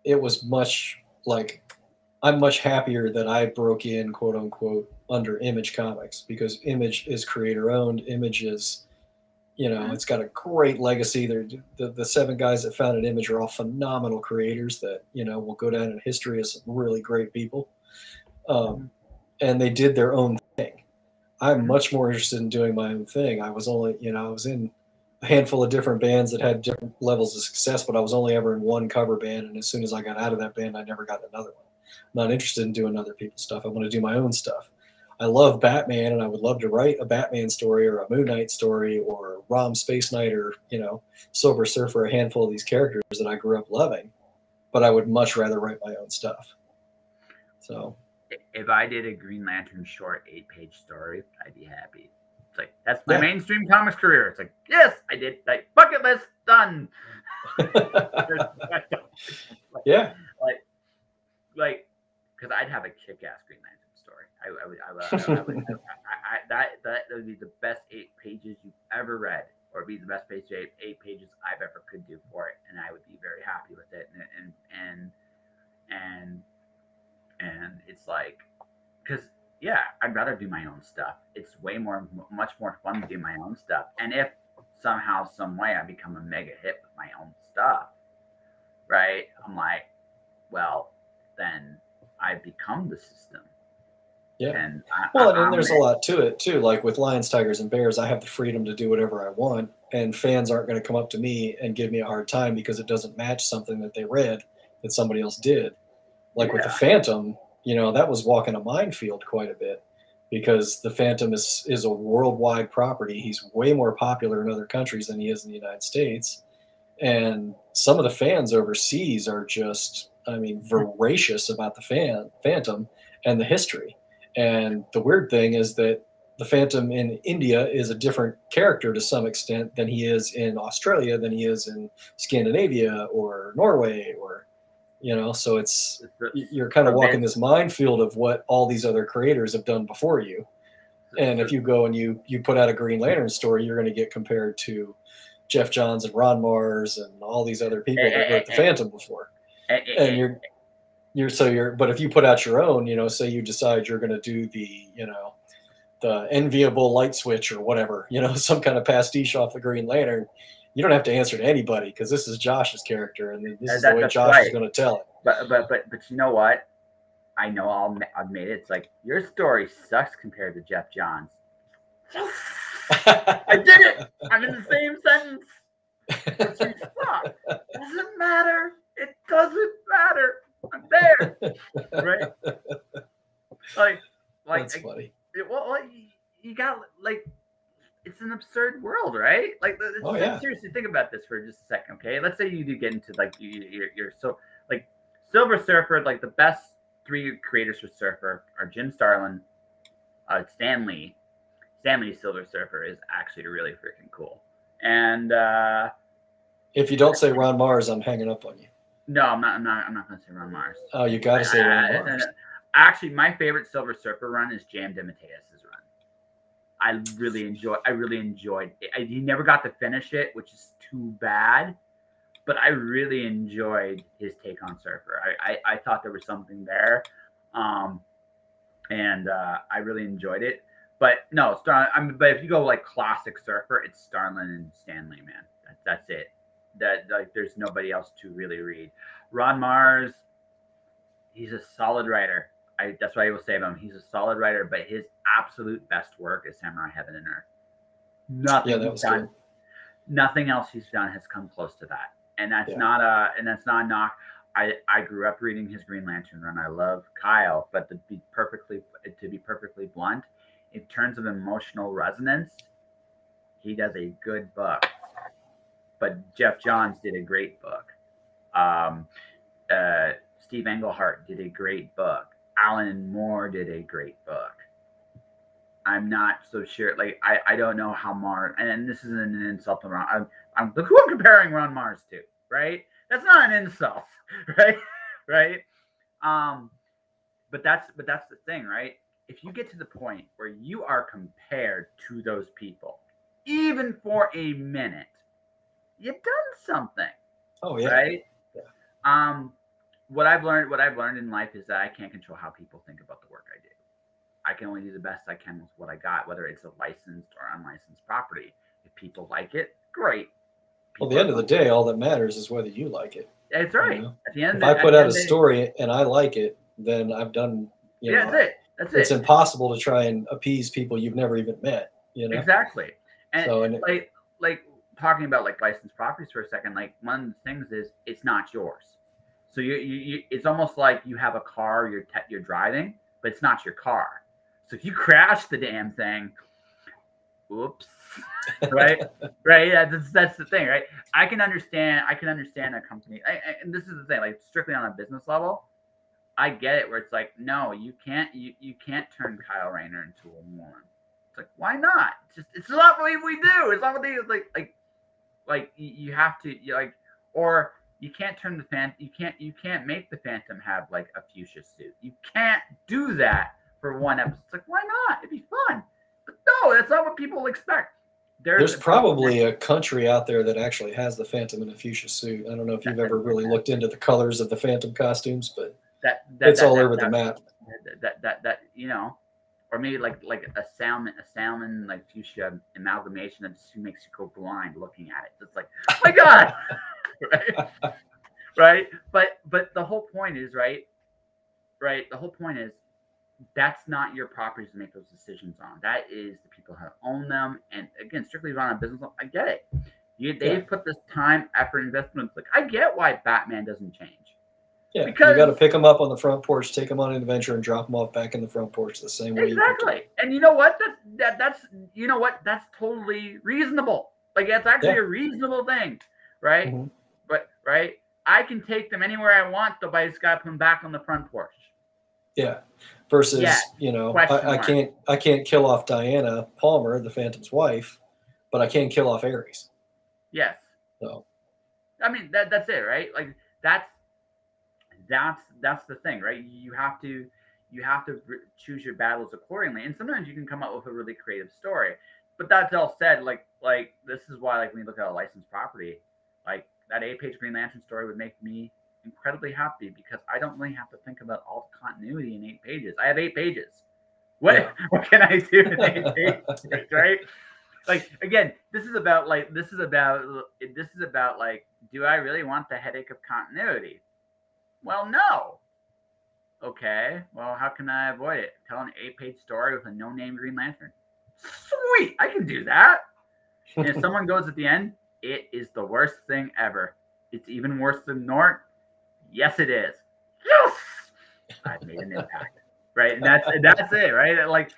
it was much like I'm much happier that I broke in, quote unquote, under Image Comics, because Image is creator owned. Image is, it's got a great legacy. The 7 guys that founded Image are all phenomenal creators that, will go down in history as some really great people. And they did their own thing. I'm much more interested in doing my own thing. I was only, I was in a handful of different bands that had different levels of success, but I was only ever in one cover band. And as soon as I got out of that band, I never got another one. I'm not interested in doing other people's stuff. I want to do my own stuff. I love Batman, and I would love to write a Batman story or a Moon Knight story or Rom Space Knight or, Silver Surfer, a handful of these characters that I grew up loving, but I would much rather write my own stuff. So if I did a Green Lantern short 8-page story, I'd be happy. It's like, that's my mainstream comics career. It's like, yes, I did. Like, bucket list done. Yeah. Like, because I'd have a kick-ass Green Lantern story. That would be the best 8 pages you've ever read, or be the best 8 pages I've ever could do for it, and I would be very happy with it. And it's like, because I'd rather do my own stuff. It's much more fun to do my own stuff. And if somehow, some way, I become a mega hit with my own stuff, right? I'm like, well, then I become the system. Yeah. And and there's a lot to it too. Like with Lions, Tigers, and Bears, I have the freedom to do whatever I want, and fans aren't going to come up to me and give me a hard time because it doesn't match something that they read that somebody else did. Like with the Phantom, that was walking a minefield quite a bit, because the Phantom is a worldwide property. He's way more popular in other countries than he is in the United States. And some of the fans overseas are just, voracious about the Phantom and the history. And the weird thing is that the Phantom in India is a different character to some extent than he is in Australia, than he is in Scandinavia or Norway, or, so you're kind of walking this minefield of what all these other creators have done before you. And if you go and you put out a Green Lantern story, you're going to get compared to Jeff Johns and Ron Mars and all these other people that wrote the Phantom before. And but if you put out your own, say you decide you're going to do the enviable light switch or whatever, some kind of pastiche off the Green Lantern, you don't have to answer to anybody, because this is Josh's character, and this is the way Josh is going to tell it. But you know what? I know I've made it. It's like, your story sucks compared to Jeff Johns. I did it. I'm in the same sentence. But you suck. Doesn't matter. It doesn't matter. I'm there. Right? Like that's funny. You got, like, it's an absurd world, right? Like, seriously, think about this for just a second, okay? Let's say you do get into, like, you're so, like, Silver Surfer, like, the best 3 creators for Surfer are Jim Starlin, Stan Lee. Stan Lee's Silver Surfer is actually really freaking cool. And if you don't say Ron Mars, I'm hanging up on you. No, I'm not going to say Ron Mars. Oh, you got to say Ron Mars. Actually, my favorite Silver Surfer run is Jam DeMatteis's run. I really enjoyed it. He never got to finish it, which is too bad. But I really enjoyed his take on Surfer. I thought there was something there, and I really enjoyed it. But no, but if you go like classic Surfer, it's Starlin and Stanley, man. That's it. That like there's nobody else to really read. Ron Mars, he's a solid writer. That's what I will say about him. He's a solid writer, but his absolute best work is Samurai Heaven and Earth. Nothing else he's done has come close to that. And that's not a knock. I grew up reading his Green Lantern run. I love Kyle, but to be perfectly blunt, in terms of emotional resonance, he does a good book. But Jeff Johns did a great book. Steve Englehart did a great book. Alan Moore did a great book. I'm not so sure. Like I don't know how Mars, and this isn't an insult to Ron. Look who I'm comparing Ron Mars to, right? That's not an insult, right? Right? But that's the thing, right? If you get to the point where you are compared to those people, even for a minute, you've done something. Oh yeah. Right? Yeah. What I've learned in life is that I can't control how people think about the work I do. I can only do the best I can with what I got, whether it's a licensed or unlicensed property. If people like it, great. Well, at the end of the day, all that matters is whether you like it. That's right. You know? At the end, if I put out a story and I like it, then I've done. That's it. It's impossible to try and appease people you've never even met. You know exactly. And like talking about like licensed properties for a second. Like one of the things is it's not yours. So you it's almost like you have a car you're driving, but it's not your car. So if you crash the damn thing, whoops, right? That's the thing, right? I can understand a company, and this is the thing, like strictly on a business level, I get it where it's like, no, you can't turn Kyle Rayner into a woman. It's like, why not? It's not what we do. It's not what they like. You have to or. You can't turn the Phantom. You can't make the Phantom have like a fuchsia suit. You can't do that for one episode. It's like, why not? It'd be fun. But no, that's not what people expect. There's probably a country out there that actually has the Phantom in a fuchsia suit. I don't know if you've ever really looked into the colors of the Phantom costumes, but it's all over the map. That or maybe like a salmon like fuchsia amalgamation that just makes you go blind looking at it. It's like, oh my God. right but the whole point is right the whole point is that's not your properties to make those decisions on. That is the people who own them. And again, strictly run a business, I get it. They've put this time, effort, investment. Like I get why Batman doesn't change. Yeah, because you got to pick them up on the front porch, take them on an adventure, and drop them off back in the front porch the same way. Exactly. And you know what? That's totally reasonable. Like that's actually a reasonable thing, right? Mm-hmm. But I can take them anywhere I want, though, but I just got to put them back on the front porch. Yeah. Versus, I can't kill off Diana Palmer, the Phantom's wife, but I can kill off Ares. Yes. So, I mean that's it, right? Like that's the thing, right? You have to choose your battles accordingly, and sometimes you can come up with a really creative story. But that's all said, like this is why, like when you look at a licensed property, like that 8-page Green Lantern story would make me incredibly happy because I don't really have to think about all the continuity in 8 pages. I have 8 pages. What can I do in 8 pages, right? Like again, this is about do I really want the headache of continuity? Well, no. Okay. Well, how can I avoid it? Tell an 8-page story with a no-name Green Lantern. Sweet, I can do that. And if someone goes at the end, it is the worst thing ever. It's even worse than Nort. Yes, it is. Yes, I've made an impact, right? And that's it, right? Like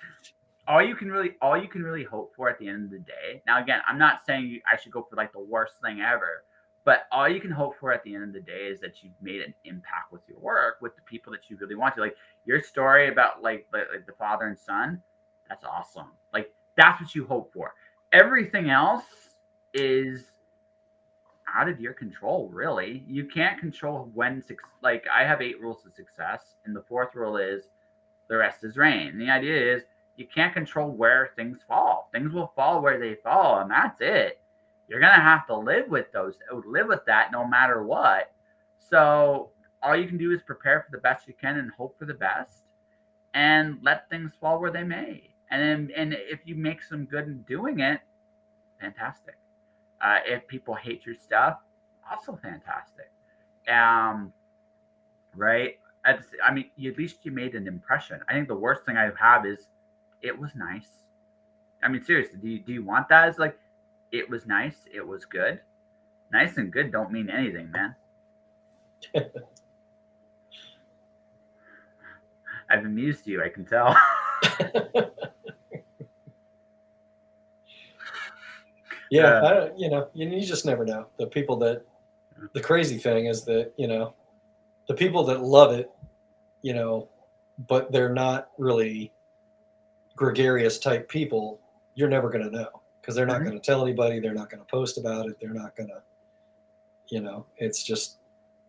all you can really hope for at the end of the day. Now, again, I'm not saying I should go for like the worst thing ever, but all you can hope for at the end of the day is that you've made an impact with your work, with the people that you really want to. Like your story about like the father and son, that's awesome. Like that's what you hope for. Everything else is out of your control, really. You can't control when like I have 8 rules to success, and the 4th rule is the rest is rain. And the idea is you can't control where things fall. Things will fall where they fall, and that's it. You're gonna have to live with that no matter what. So all you can do is prepare for the best you can and hope for the best, and let things fall where they may. And if you make some good in doing it, fantastic. If people hate your stuff, also fantastic. Um, right? I mean, at least you made an impression. I think the worst thing I have is it was nice. I mean, seriously, do you want that? It's like it was nice, it was good. Nice and good don't mean anything, man. I've amused you, I can tell. Yeah, you just never know. The people that, the crazy thing is that, the people that love it, but they're not really gregarious type people, you're never going to know because they're not going to tell anybody. They're not going to post about it. They're not going to, it's just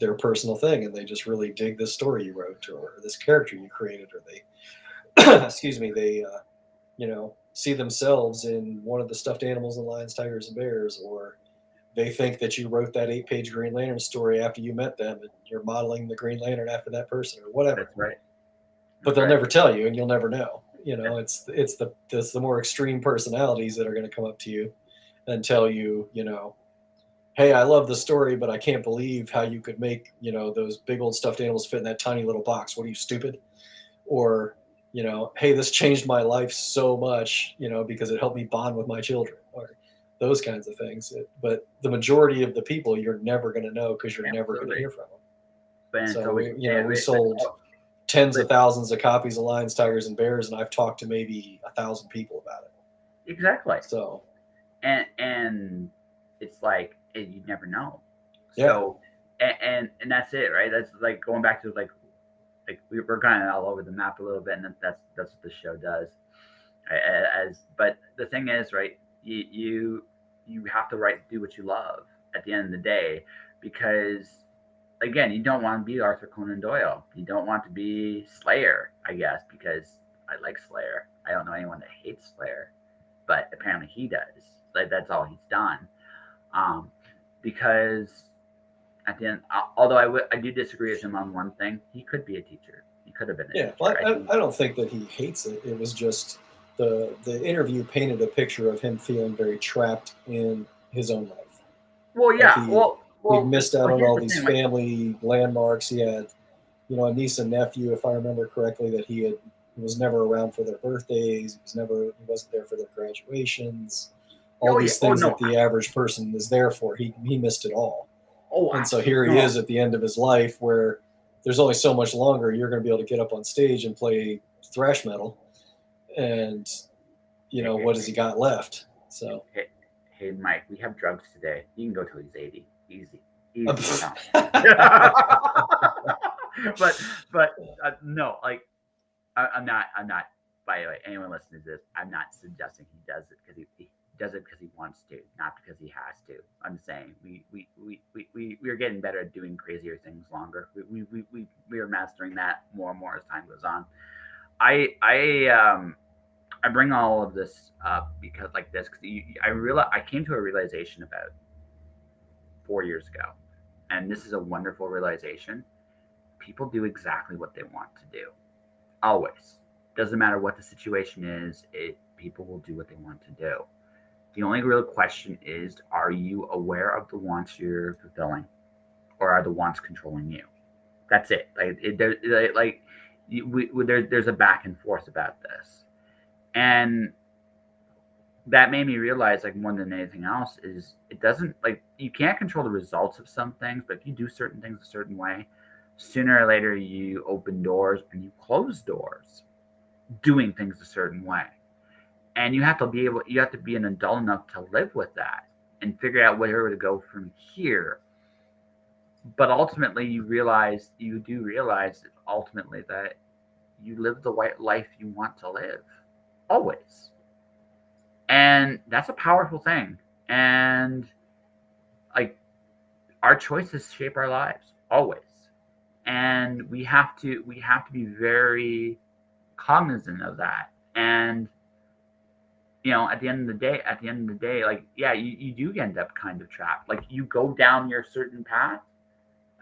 their personal thing. And they just really dig this story you wrote or this character you created, or they, excuse me, they, see themselves in one of the stuffed animals in Lions, Tigers, and Bears, or they think that you wrote that 8-page Green Lantern story after you met them and you're modeling the Green Lantern after that person or whatever. That's right. But they'll never tell you and you'll never know. It's the more extreme personalities that are going to come up to you and tell you, hey, I love the story, but I can't believe how you could make, those big old stuffed animals fit in that tiny little box. What are you, stupid? Or, hey, this changed my life so much, because it helped me bond with my children, or those kinds of things. But the majority of the people you're never going to know because you're never going to hear from them. So we sold tens of thousands of copies of Lions, Tigers, and Bears, and I've talked to maybe 1,000 people about it. Exactly. So, and it's like you never know. Yeah. So, and that's it, right? That's like going back to like we're kind of all over the map a little bit, and that's what the show does. But the thing is, right? You have to do what you love at the end of the day, because again, you don't want to be Arthur Conan Doyle. You don't want to be Slayer, I guess, because I like Slayer. I don't know anyone that hates Slayer, but apparently he does. Like that's all he's done. Because at the end, although I do disagree with him on one thing, he could be a teacher. He could have been a teacher. Well, I don't think that he hates it. It was just the interview painted a picture of him feeling very trapped in his own life. Well, yeah. He missed out on all these family landmarks. He had, a niece and nephew, if I remember correctly, that he was never around for their birthdays. He wasn't there for their graduations. All these things that the average person is there for. He missed it all. And so here he is at the end of his life, where there's only so much longer you're going to be able to get up on stage and play thrash metal, and what has he got left? So. Hey, Mike, we have drugs today. You can go till he's 80. Easy. but no, like I'm not. By the way, anyone listening to this, I'm not suggesting he does it because he does it because he wants to, not because he has to. I'm saying we are getting better at doing crazier things longer. We are mastering that more and more as time goes on. I bring all of this up because I came to a realization about 4 years ago, and this is a wonderful realization. People do exactly what they want to do. Always. Doesn't matter what the situation is, people will do what they want to do. The only real question is, are you aware of the wants you're fulfilling, or are the wants controlling you? That's it. There's a back and forth about this. And that made me realize, like, more than anything else, is it doesn't, like, you can't control the results of some things, but if you do certain things a certain way, sooner or later you open doors and you close doors doing things a certain way. And you have to be an adult enough to live with that and figure out where to go from here. But ultimately you do realize that ultimately that you live the white life you want to live. Always. And that's a powerful thing. And like, our choices shape our lives always. And we have to be very cognizant of that. And at the end of the day, like, yeah, you do end up kind of trapped. Like, you go down your certain path.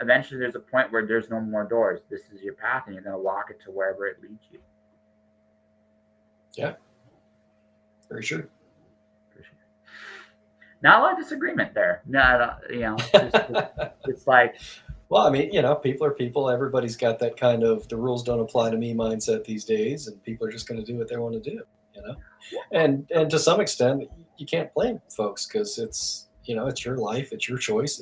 Eventually, there's a point where there's no more doors. This is your path, and you're going to walk it to wherever it leads you. Yeah, very true. Not a lot of disagreement there. No, it's like. Well, I mean, people are people. Everybody's got that kind of the rules don't apply to me mindset these days, and people are just going to do what they want to do. And to some extent, you can't blame folks because it's your life, it's your choice,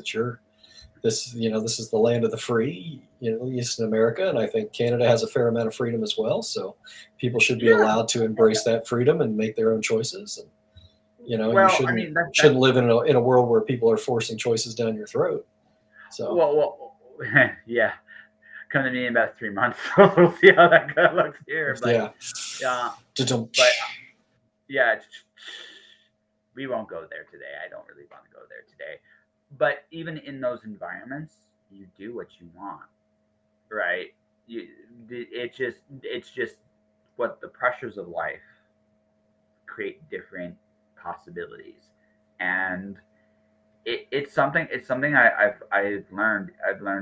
this is the land of the free, at least in America, and I think Canada has a fair amount of freedom as well. So people should be allowed to embrace that freedom and make their own choices. And you shouldn't live in a world where people are forcing choices down your throat. So yeah, come to me in about 3 months. We'll see how that looks here. But, yeah, we won't go there today. I don't really want to go there today. But even in those environments, you do what you want, right? It's just what the pressures of life create different possibilities, and it's something I've learned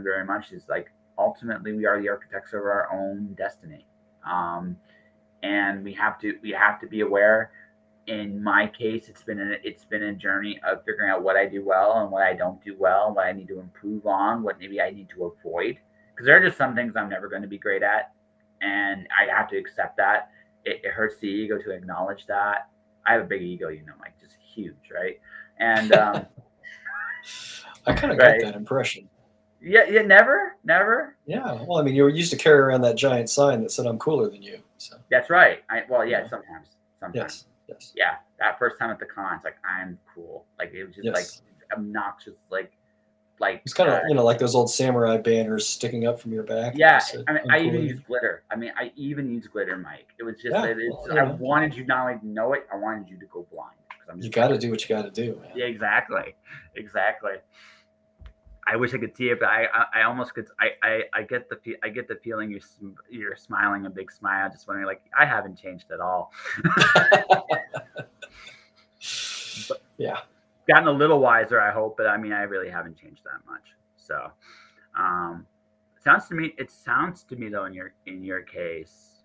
very much is like ultimately we are the architects of our own destiny, and we have to be aware. In my case, it's been a journey of figuring out what I do well and what I don't do well, what I need to improve on, what maybe I need to avoid, because there are just some things I'm never going to be great at, and I have to accept that. It hurts the ego to acknowledge that. I have a big ego, like just huge, right? And I kind of got that impression. Yeah, never. Yeah, well, I mean, you used to carry around that giant sign that said "I'm cooler than you." So that's right. Sometimes. Yes. Yeah, that first time at the con, it's like I'm cool. Like it was just like obnoxious, like it's kind of like those old samurai banners sticking up from your back. Yeah, I even use glitter. Mike. It was just I wanted you not only to know it, I wanted you to go blind. You got to do what you got to do, man. Yeah, exactly. I wish I could see it, but I almost could. I get the feeling you're smiling a big smile, just wondering like I haven't changed at all. But, yeah, gotten a little wiser, I hope, but I mean I really haven't changed that much. So, it sounds to me though in your case,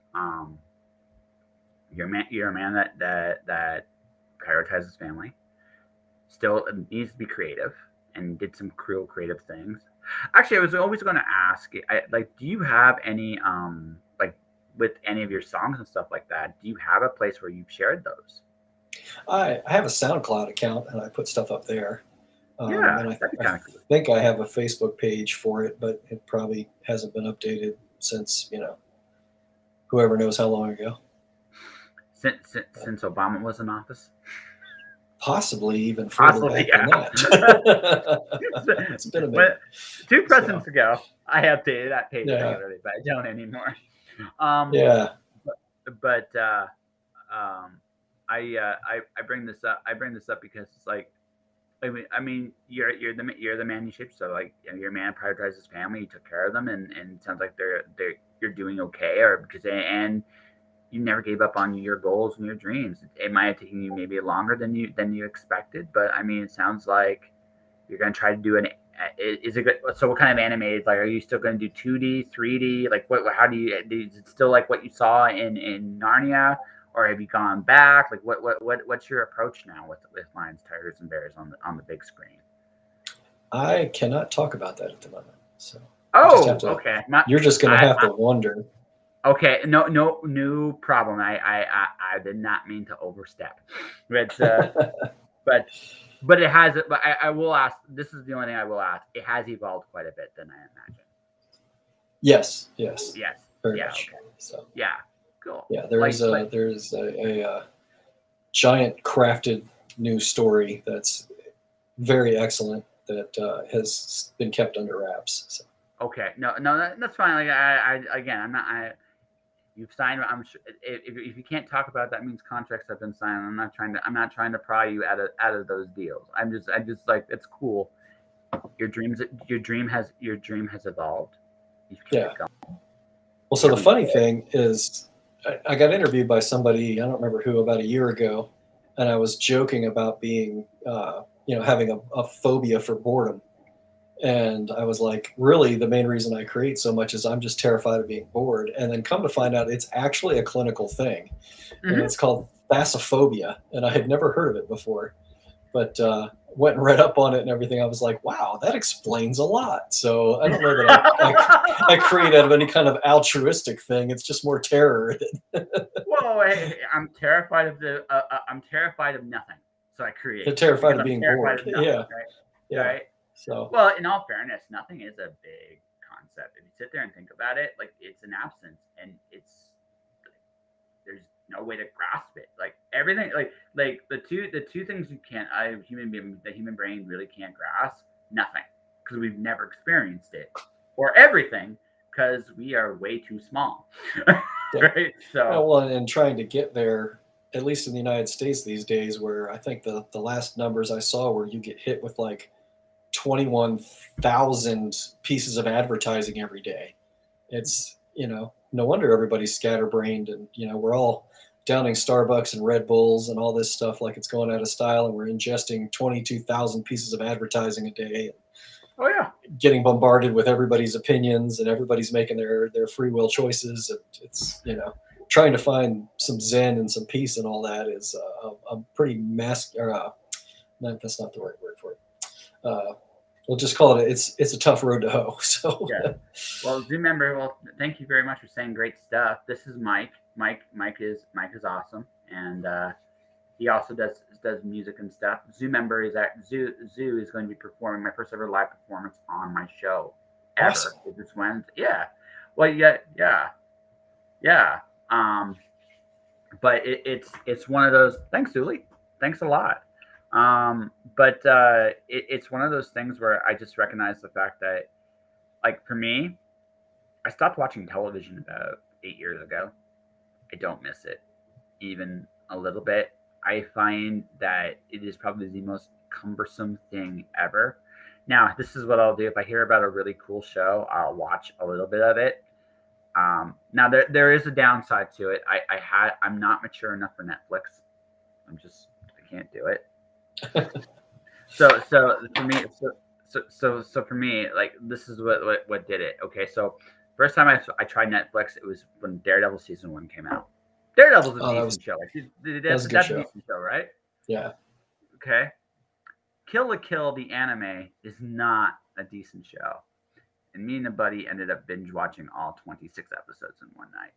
you're a man that prioritizes family, still needs to be creative, and did some creative things. Actually, I was always going to ask, do you have any, with any of your songs and stuff like that, do you have a place where you've shared those? I have a SoundCloud account, and I put stuff up there. And I cool. think I have a Facebook page for it, but it probably hasn't been updated since, whoever knows how long ago. Since Obama was in office? Possibly even further back than that. It's been a minute. But 2 presidents ago, I updated that page regularly, but I don't anymore. I bring this up. Because it's like, I mean, you're the man you shaped. So like, you're a man who prioritizes family. You took care of them, and it sounds like you're doing okay, and you never gave up on your goals and your dreams. It might have taken you maybe longer than you expected, but I mean, it sounds like you're going to try to do is it good? So what kind of animated, like, are you still going to do 2D, 3D? Like is it still like what you saw in Narnia, or have you gone back? Like what's your approach now with Lions, Tigers, and Bears on the big screen? I cannot talk about that at the moment. So okay. You're just going to have to wonder. Okay, no problem. I did not mean to overstep, but it has. But I will ask. This is the only thing I will ask. It has evolved quite a bit, than I imagine. Yes. Very much. Okay. So yeah, cool. Yeah, there's a giant crafted new story that's very excellent that has been kept under wraps. So. Okay, no, that's fine. Like I'm not. You've signed. I'm sure if you can't talk about it, that means contracts have been signed. I'm not trying to pry you out of those deals. I just like, it's cool. Your dream has evolved. Yeah. Well, so the funny thing is, I got interviewed by somebody, I don't remember who, about a year ago, and I was joking about being, having a phobia for boredom. And I was like, really, the main reason I create so much is I'm just terrified of being bored. And then come to find out it's actually a clinical thing. And Mm-hmm. it's called Basaphobia. And I had never heard of it before, but went and read up on it and everything. I was like, wow, that explains a lot. So I don't know that I create out of any kind of altruistic thing. It's just more terror. Well, I'm terrified of I'm terrified of nothing, so I create. They're terrified Because of I'm being terrified bored. of nothing, Yeah. right? Yeah. Right. So, Well, in all fairness, nothing is a big concept. If you sit there and think about it, like it's an absence, and there's no way to grasp it. Like everything, like the two things you can't, the human brain really can't grasp nothing because we've never experienced it, or everything because we are way too small. yeah. Right. So Well, and trying to get there, at least in the United States these days, where I think the last numbers I saw where you get hit with like 21,000 pieces of advertising every day. It's, no wonder everybody's scatterbrained, and, we're all downing Starbucks and Red Bulls and all this stuff like it's going out of style, and we're ingesting 22,000 pieces of advertising a day. oh yeah. Getting bombarded with everybody's opinions, and everybody's making their free will choices. And it's, trying to find some zen and some peace and all that is a pretty no, that's not the right word for it. We'll just call it, it's a tough road to hoe. So Yeah. Well, Zoom member, well, thank you very much for saying great stuff. This is Mike. Mike is awesome, and he also does music and stuff. Zoom member is at Zoo is going to be performing my first ever live performance on my show ever. Awesome. This Wednesday. Yeah. Well, yeah. But it's one of those. Thanks, Julie. Thanks a lot. But it's one of those things where I just recognize the fact that, like, for me, I stopped watching television about 8 years ago. I don't miss it even a little bit. I find that it is probably the most cumbersome thing ever. Now, this is what I'll do. If I hear about a really cool show, I'll watch a little bit of it. Now there is a downside to it. I'm not mature enough for Netflix. I can't do it. So for me, so for me, like, this is what did it. Okay, so first time I tried Netflix, it was when Daredevil season 1 came out. Daredevil's a decent show. That's a decent show, right? Yeah. Okay. Kill la Kill, the anime, is not a decent show. And me and a buddy ended up binge watching all 26 episodes in one night.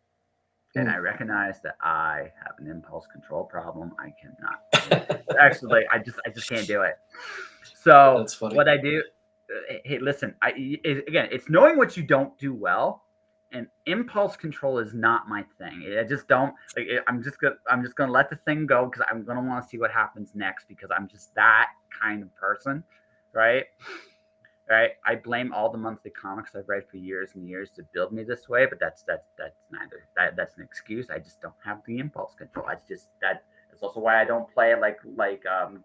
And I recognize that I have an impulse control problem. I cannot. Actually, I just can't do it. So what I do, hey, listen, again, it's knowing what you don't do well, and impulse control is not my thing. I just don't. Like, I'm just gonna let the thing go because I'm gonna want to see what happens next because I'm just that kind of person, right? Right. I blame all the monthly comics I've read for years and years to build me this way, but that's that's an excuse. I just don't have the impulse control. That's also why I don't play like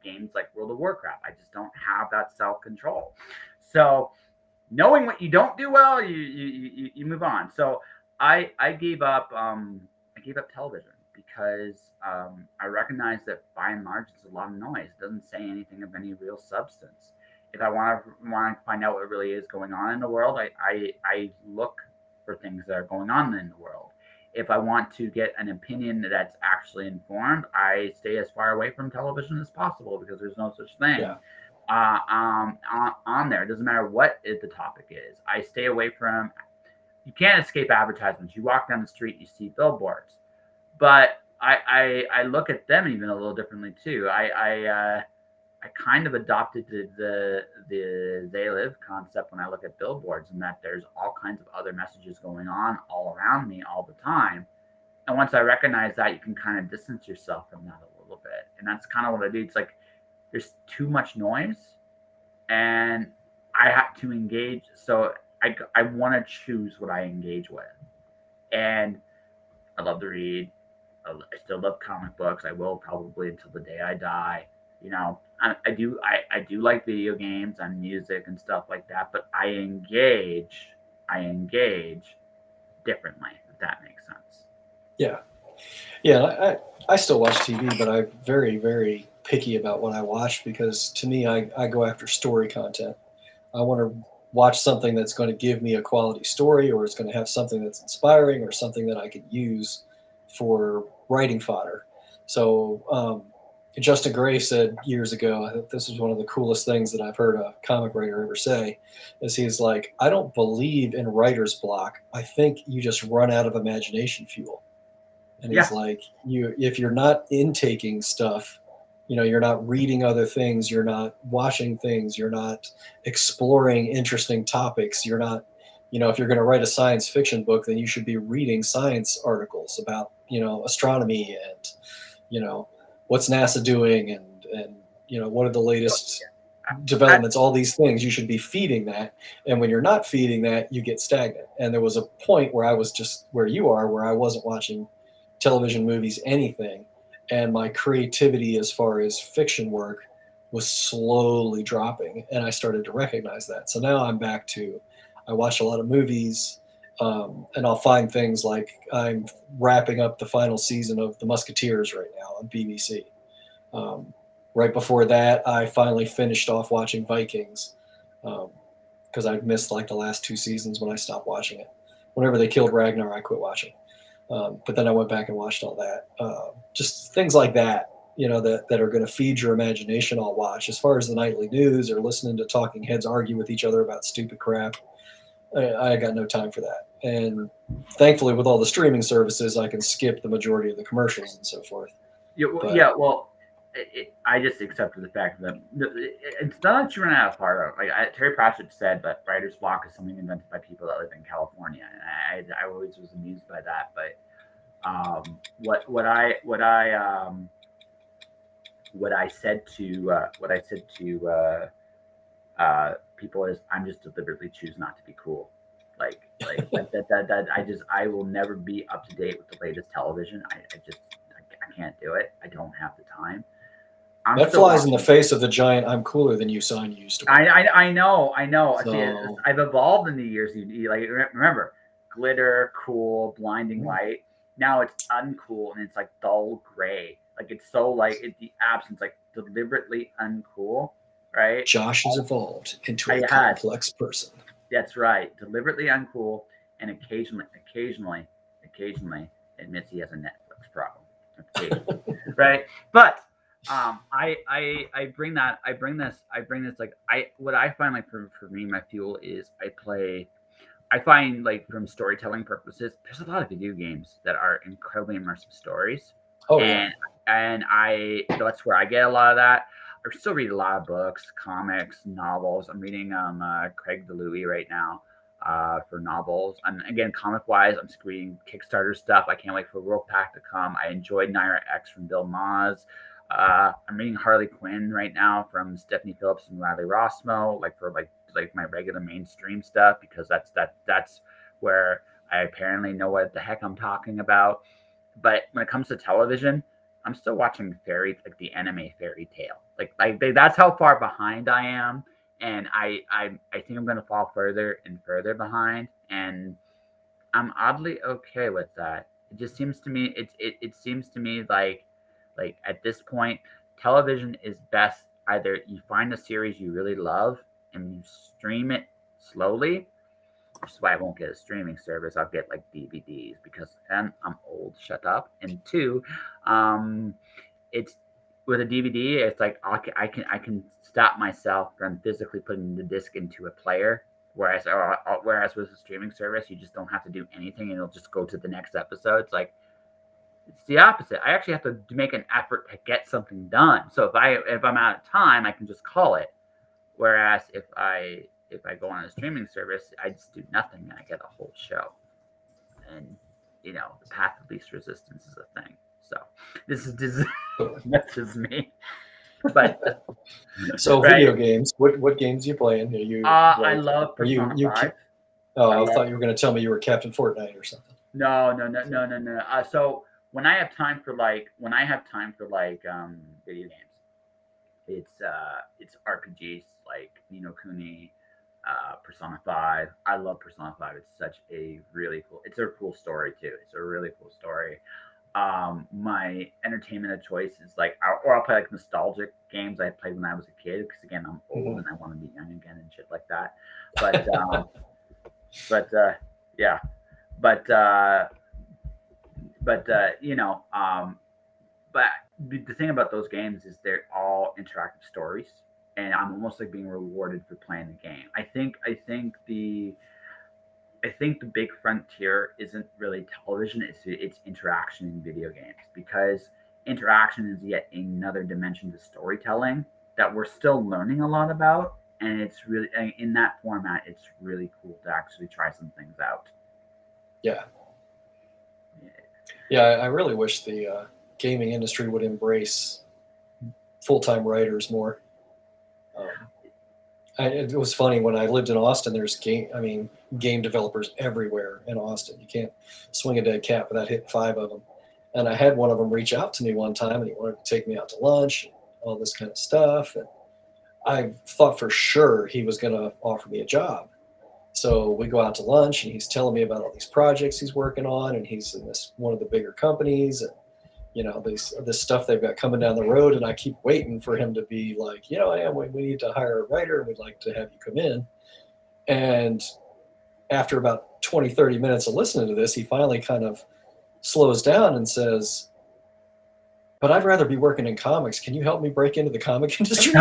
games like World of Warcraft. I just don't have that self control. So knowing what you don't do well, you move on. So I gave up television because I recognize that by and large it's a lot of noise. It doesn't say anything of any real substance. If I want to find out what really is going on in the world, I look for things that are going on in the world. If I want to get an opinion that's actually informed, I stay as far away from television as possible because there's no such thing on there. It doesn't matter what the topic is. I stay away from. You can't escape advertisements. You walk down the street, you see billboards, but I look at them even a little differently too. I kind of adopted the they live concept when I look at billboards, and that there's all kinds of other messages going on all around me all the time. And once I recognize that, you can kind of distance yourself from that a little bit. And that's kind of what I do. It's like there's too much noise, and I have to engage. So I want to choose what I engage with. And I love to read. I still love comic books. I will probably until the day I die. I do like video games and music and stuff like that, but I engage differently, if that makes sense. Yeah. Yeah, I still watch TV, but I'm very, very picky about what I watch because to me, I go after story content. I want to watch something that's going to give me a quality story, or it's going to have something that's inspiring, or something that I can use for writing fodder. So, Justin Gray said years ago, I think this is one of the coolest things that I've heard a comic writer ever say, is he's like, I don't believe in writer's block. I think you just run out of imagination fuel. And he's Yeah. like, if you're not intaking stuff, you're not reading other things, you're not watching things, you're not exploring interesting topics, you're not, if you're going to write a science fiction book, then you should be reading science articles about, astronomy and, what's NASA doing, and what are the latest developments, all these things. You should be feeding that. And when you're not feeding that, you get stagnant. And there was a point where I was just where you are, where I wasn't watching television, movies, anything. And my creativity as far as fiction work was slowly dropping. And I started to recognize that. So now I'm back to, I watch a lot of movies, and I'll find things like I'm wrapping up the final season of The Musketeers right now on BBC. Right before that, I finally finished off watching Vikings, because I'd missed like the last two seasons when I stopped watching it. Whenever they killed Ragnar, I quit watching. But then I went back and watched all that. Just things like that, that are going to feed your imagination, I'll watch. As far as the nightly news or listening to talking heads argue with each other about stupid crap, I got no time for that. And thankfully, with all the streaming services, I can skip the majority of the commercials and so forth. Well, I just accepted the fact that it's not that you run out of fodder. Like Terry Pratchett said, that writer's block is something invented by people that live in California, and I always was amused by that. But what I said to people is, I'm just deliberately choose not to be cool. I will never be up to date with the latest television. I can't do it. I don't have the time. That flies in the face of the giant "I'm cooler than you" sign you used to wear. I know. So, see, I've evolved in the years. Like, remember, glitter, cool, blinding light. Now it's uncool and it's like dull gray. Like it's so like the absence, like deliberately uncool, right? Josh has evolved into a complex person. That's right, deliberately uncool, and occasionally admits he has a Netflix problem. Right, but I bring this like what I find, like for me, my fuel is I find, like, from storytelling purposes, there's a lot of video games that are incredibly immersive stories. And that's where I get a lot of that. I still read a lot of books, comics, novels. I'm reading Craig DeLuey right now for novels. And again, comic wise, I'm just reading Kickstarter stuff. I can't wait for World Pack to come. I enjoyed Naira X from Bill Maas. I'm reading Harley Quinn right now from Stephanie Phillips and Riley Rossmo, for my regular mainstream stuff, because that's where I apparently know what the heck I'm talking about. But when it comes to television, I'm still watching the anime fairy tale. That's how far behind I am, and I think I'm gonna fall further and further behind, and I'm oddly okay with that. It just seems to me it seems to me like at this point, television is best. Either you find a series you really love and you stream it slowly, which is why I won't get a streaming service. I'll get like DVDs, because I'm old. Shut up. And two, it's with a DVD. It's like I can stop myself from physically putting the disc into a player. Whereas with a streaming service, you just don't have to do anything, and it'll just go to the next episode. It's the opposite. I actually have to make an effort to get something done. So if I'm out of time, I can just call it. Whereas if I go on a streaming service, I just do nothing and I get a whole show. And the path of least resistance is a thing. So that's just me. But so right? Video games. What games are you playing? Are you? I love Persona 5. I thought you were going to tell me you were Captain Fortnite or something. No. So when I have time for video games, it's RPGs like Ni no Kuni, Persona 5. I love Persona 5. It's such a really cool. It's a cool story too. It's a really cool story. my entertainment of choice is like, I'll play like nostalgic games I played when I was a kid because again I'm old and I want to be young again and shit like that. But but yeah, but you know, but the thing about those games is they're all interactive stories, and I'm almost like being rewarded for playing the game. I think the big frontier isn't really television; it's interaction in video games because interaction is yet another dimension to storytelling that we're still learning a lot about, and it's really in that format. It's really cool to actually try some things out. Yeah. Yeah, I really wish the gaming industry would embrace full-time writers more. It was funny when I lived in Austin. There's game developers everywhere in Austin. You can't swing a dead cat without hitting 5 of them. And I had one of them reach out to me one time, and he wanted to take me out to lunch and all this kind of stuff. And I thought for sure he was going to offer me a job. So we go out to lunch, and he's telling me about all these projects he's working on, and he's in this one of the bigger companies, and this stuff they've got coming down the road. And I keep waiting for him to be like, we need to hire a writer, and we'd like to have you come in. And after about 20, 30 minutes of listening to this, he finally kind of slows down and says, "But I'd rather be working in comics. Can you help me break into the comic industry?"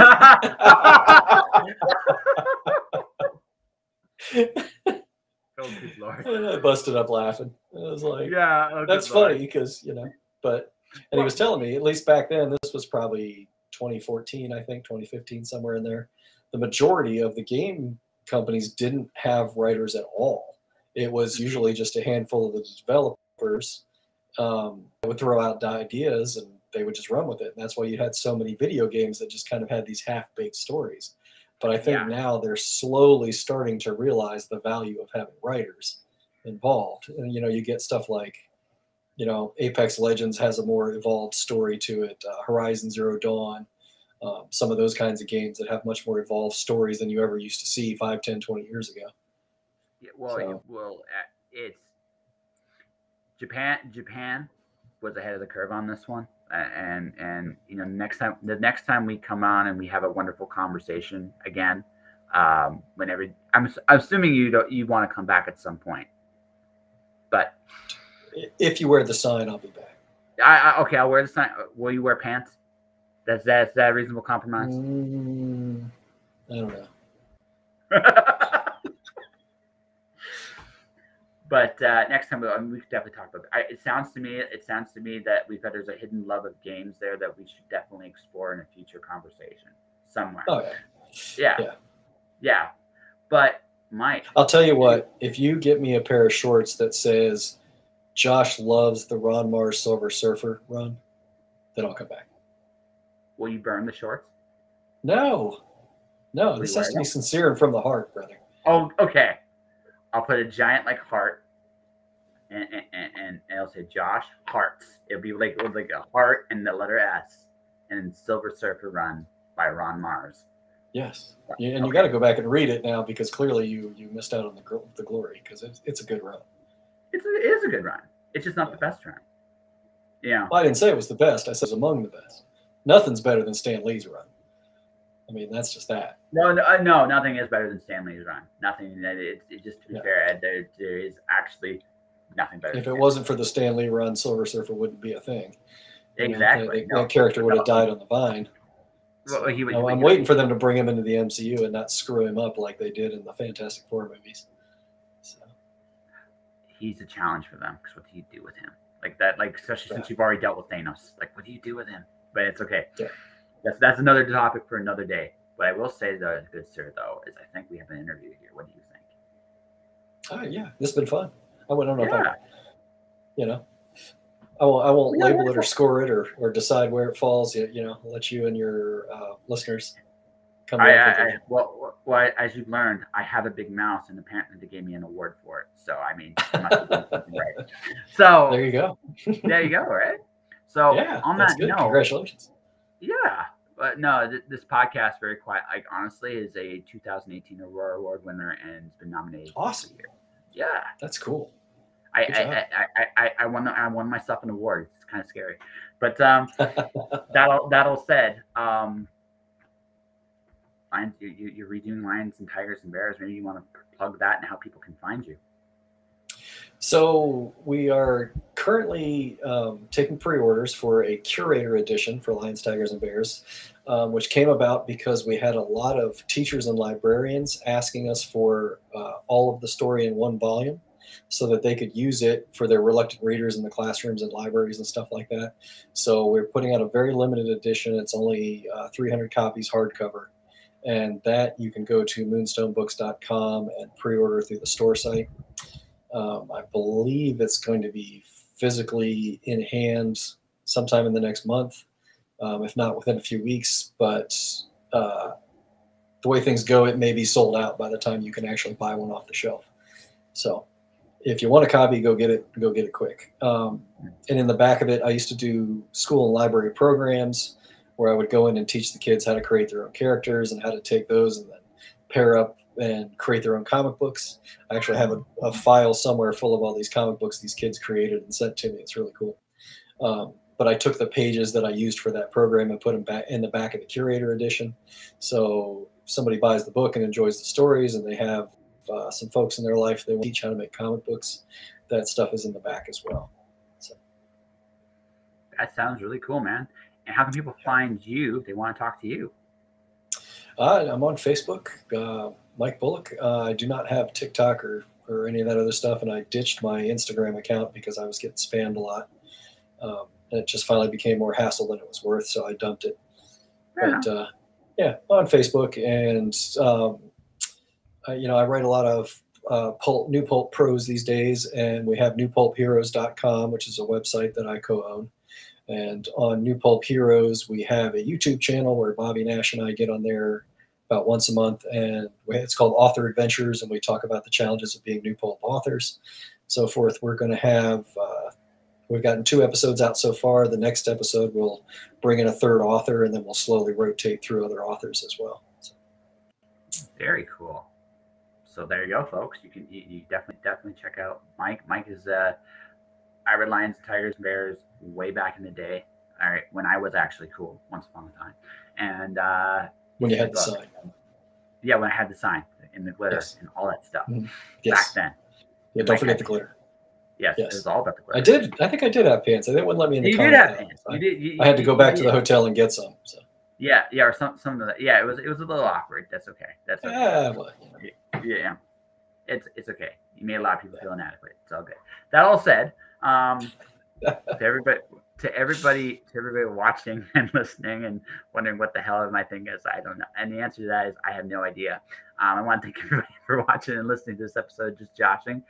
And I busted up laughing. I was like, Yeah, that's funny because, but, and he was telling me, at least back then, this was probably 2014, I think, 2015, somewhere in there, the majority of the game companies didn't have writers at all. It was usually just a handful of the developers that would throw out ideas and they would just run with it. And that's why you had so many video games that just kind of had these half-baked stories. But I think now they're slowly starting to realize the value of having writers involved. And, you get stuff like, Apex Legends has a more evolved story to it. Horizon Zero Dawn, some of those kinds of games that have much more evolved stories than you ever used to see 5, 10, 20 years ago. Yeah, it's Japan was ahead of the curve on this one, and the next time we come on and we have a wonderful conversation again, whenever I'm assuming you want to come back at some point, but if you wear the sign, I'll be back. Okay, I'll wear the sign. Will you wear pants? That's a reasonable compromise. I don't know. But next time we could definitely talk about it. It sounds to me that there's a hidden love of games there that we should definitely explore in a future conversation somewhere. Oh yeah. But Mike, I'll tell you what. If you get me a pair of shorts that says "Josh loves the Ron Mars Silver Surfer run," then I'll come back. Will you burn the shorts? No. This has to be sincere and from the heart, brother. Oh, okay. I'll put a giant heart, and it'll say Josh Hearts. It'll be like a heart and the letter S, and Silver Surfer Run by Ron Mars. Yes, and you got to go back and read it now because clearly you missed out on the glory because it's a good run. It is a good run. It's just not the best run. Yeah. Well, I didn't say it was the best. I said it was among the best. Nothing's better than Stan Lee's run. I mean, that's just that. No, nothing is better than Stan Lee's run. Nothing. It just to be fair, there is actually nothing better. If it wasn't for the Stan Lee run, Silver Surfer wouldn't be a thing. Exactly. That character would have died on the vine. So, I'm waiting for them to bring him into the MCU and not screw him up like they did in the Fantastic Four movies. So. He's a challenge for them because what do you do with him? Like that, especially since you've already dealt with Thanos. What do you do with him? But it's okay. Yeah. That's another topic for another day. What I will say, though, good sir, is I think we have an interview here. What do you think? Yeah, this has been fun. I don't know if I won't label it or score it or decide where it falls. I'll let you and your listeners come back. Well, as you've learned, I have a big mouth, and apparently they gave me an award for it. So I mean, I must have done something right. So there you go. Right? So on that note, congratulations. Yeah. But no, this podcast, very quiet. Honestly, is a 2018 Aurora Award winner and has been nominated. Awesome. Yeah, that's cool. I won myself an award. It's kind of scary. But that all said, Lions, you're redoing Lions and Tigers and Bears. Maybe you want to plug that and how people can find you. So we are currently taking pre-orders for a Curator edition for Lions, Tigers, and Bears, which came about because we had a lot of teachers and librarians asking us for all of the story in one volume so that they could use it for their reluctant readers in the classrooms and libraries and stuff like that. So we're putting out a very limited edition. It's only 300 copies hardcover. And that you can go to moonstonebooks.com and pre-order through the store site. I believe it's going to be physically in hand sometime in the next month, if not within a few weeks. But the way things go, it may be sold out by the time you can actually buy one off the shelf. So if you want a copy, go get it. Go get it quick. And in the back of it, I used to do school and library programs where I would go in and teach the kids how to create their own characters and how to take those and then pair up and create their own comic books. I actually have a file somewhere full of all these comic books these kids created and sent to me. It's really cool. But I took the pages that I used for that program and put them back in the back of the Curator edition. So if somebody buys the book and enjoys the stories and they have some folks in their life they want to teach how to make comic books, that stuff is in the back as well. So that sounds really cool, man. And how can people find you if they want to talk to you? I'm on Facebook, Mike Bullock. I do not have TikTok or any of that other stuff, and I ditched my Instagram account because I was getting spammed a lot. And it just finally became more hassle than it was worth, so I dumped it. But on Facebook, and I write a lot of new pulp prose these days, and we have newpulpheroes.com, which is a website that I co-own. And on New Pulp Heroes, we have a YouTube channel where Bobby Nash and I get on there about once a month, and it's called Author Adventures, and we talk about the challenges of being New Pulp authors, so forth. We're going to have, we've gotten 2 episodes out so far. The next episode we'll bring in a 3rd author, and then we'll slowly rotate through other authors as well. So. Very cool. So there you go, folks. You definitely check out Mike. Mike is I read Lions, Tigers, and Bears way back in the day. All right, when I was actually cool, once upon a time, and when you had the sign. Yeah, when I had the sign and the glitter and all that stuff yes. Back then. Yeah, don't forget the glitter. Yes, it was all about the glitter. I think I did have pants. They wouldn't let me in the car. You did have pants. I had to go back to the hotel and get some. So. Yeah, or some of that. Yeah, it was a little awkward. That's okay. That's okay. Well, yeah, it's okay. You made a lot of people feel inadequate. It's all good. That all said, to everybody watching and listening and wondering what the hell my thing is, I don't know. And the answer to that is I have no idea. I want to thank everybody for watching and listening to this episode, Just Joshing.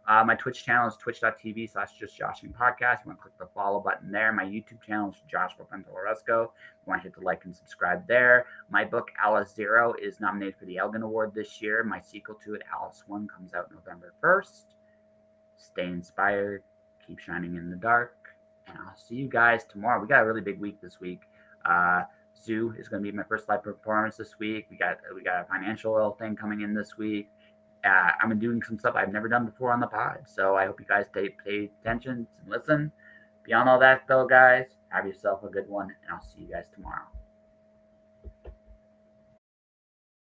My Twitch channel is twitch.tv/justjoshingpodcast. You want to click the follow button there. My YouTube channel is Joshua Penteloresco. You want to hit the like and subscribe there. My book, Alice Zero, is nominated for the Elgin Award this year. My sequel to it, Alice One, comes out November 1st. Stay inspired. Keep shining in the dark. And I'll see you guys tomorrow. We got a really big week this week. Zoo is going to be my first live performance this week. We got a financial thing coming in this week. I'm doing some stuff I've never done before on the pod. So I hope you guys pay attention and listen. Beyond all that, though, guys, have yourself a good one, and I'll see you guys tomorrow.